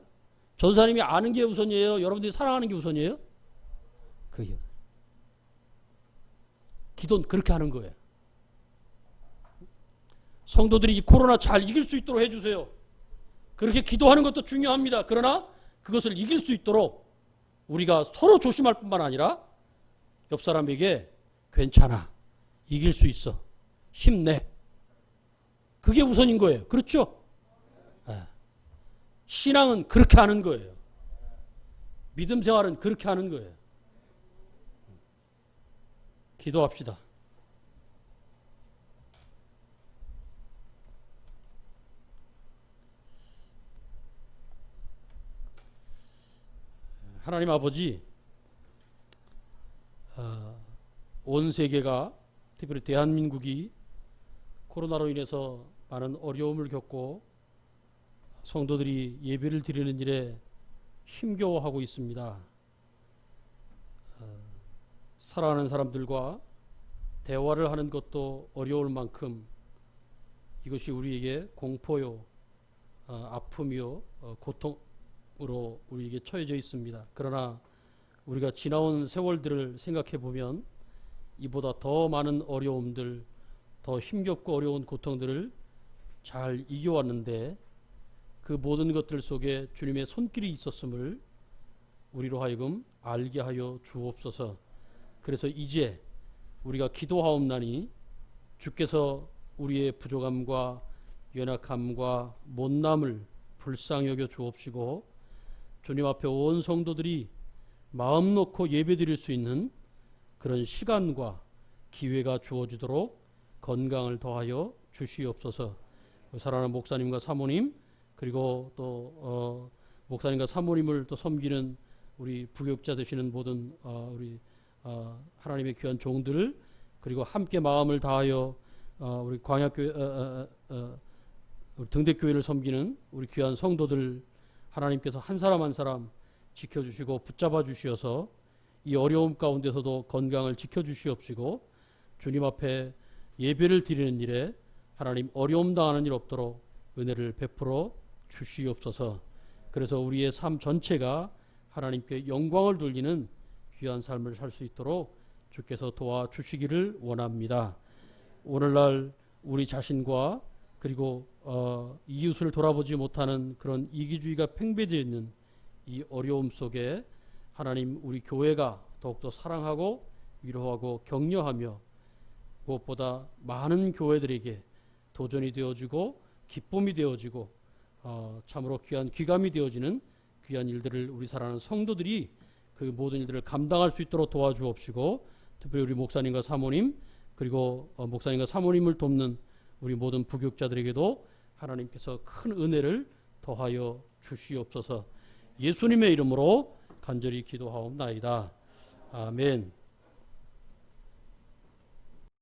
전도사님이 아는 게 우선이에요? 여러분들이 사랑하는 게 우선이에요? 그게 기도는 그렇게 하는 거예요. 성도들이 이 코로나 잘 이길 수 있도록 해주세요. 그렇게 기도하는 것도 중요합니다. 그러나 그것을 이길 수 있도록 우리가 서로 조심할 뿐만 아니라 옆 사람에게 괜찮아, 이길 수 있어, 힘내. 그게 우선인 거예요. 그렇죠? 신앙은 그렇게 하는 거예요. 믿음 생활은 그렇게 하는 거예요. 기도합시다. 하나님 아버지, 온 세계가 특별히 대한민국이 코로나로 인해서 많은 어려움을 겪고 성도들이 예배를 드리는 일에 힘겨워하고 있습니다. 사랑하는 사람들과 대화를 하는 것도 어려울 만큼 이것이 우리에게 공포요, 아픔이요, 고통으로 우리에게 처해져 있습니다. 그러나 우리가 지나온 세월들을 생각해 보면 이보다 더 많은 어려움들, 더 힘겹고 어려운 고통들을 잘 이겨왔는데 그 모든 것들 속에 주님의 손길이 있었음을 우리로 하여금 알게 하여 주옵소서. 그래서 이제 우리가 기도하옵나니 주께서 우리의 부족함과 연약함과 못남을 불쌍히 여겨 주옵시고 주님 앞에 온 성도들이 마음 놓고 예배드릴 수 있는 그런 시간과 기회가 주어지도록 건강을 더하여 주시옵소서. 사랑하는 목사님과 사모님, 그리고 또 목사님과 사모님을 또 섬기는 우리 부교육자 되시는 모든 우리 하나님의 귀한 종들, 그리고 함께 마음을 다하여 우리 광야교회 우리 등대교회를 섬기는 우리 귀한 성도들, 하나님께서 한 사람 한 사람 지켜주시고 붙잡아 주시어서 이 어려움 가운데서도 건강을 지켜주시옵시고 주님 앞에 예배를 드리는 일에 하나님 어려움 당하는 일 없도록 은혜를 베풀어 주시옵소서. 그래서 우리의 삶 전체가 하나님께 영광을 돌리는 귀한 삶을 살 수 있도록 주께서 도와주시기를 원합니다. 오늘날 우리 자신과 그리고 이웃을 돌아보지 못하는 그런 이기주의가 팽배되어 있는 이 어려움 속에 하나님 우리 교회가 더욱더 사랑하고 위로하고 격려하며 무엇보다 많은 교회들에게 도전이 되어지고 기쁨이 되어지고 참으로 귀한 귀감이 되어지는 귀한 일들을 우리 사랑하는 성도들이 그 모든 일들을 감당할 수 있도록 도와주옵시고 특별히 우리 목사님과 사모님 그리고 목사님과 사모님을 돕는 우리 모든 부교육자들에게도 하나님께서 큰 은혜를 더하여 주시옵소서. 예수님의 이름으로 간절히 기도하옵나이다. 아멘.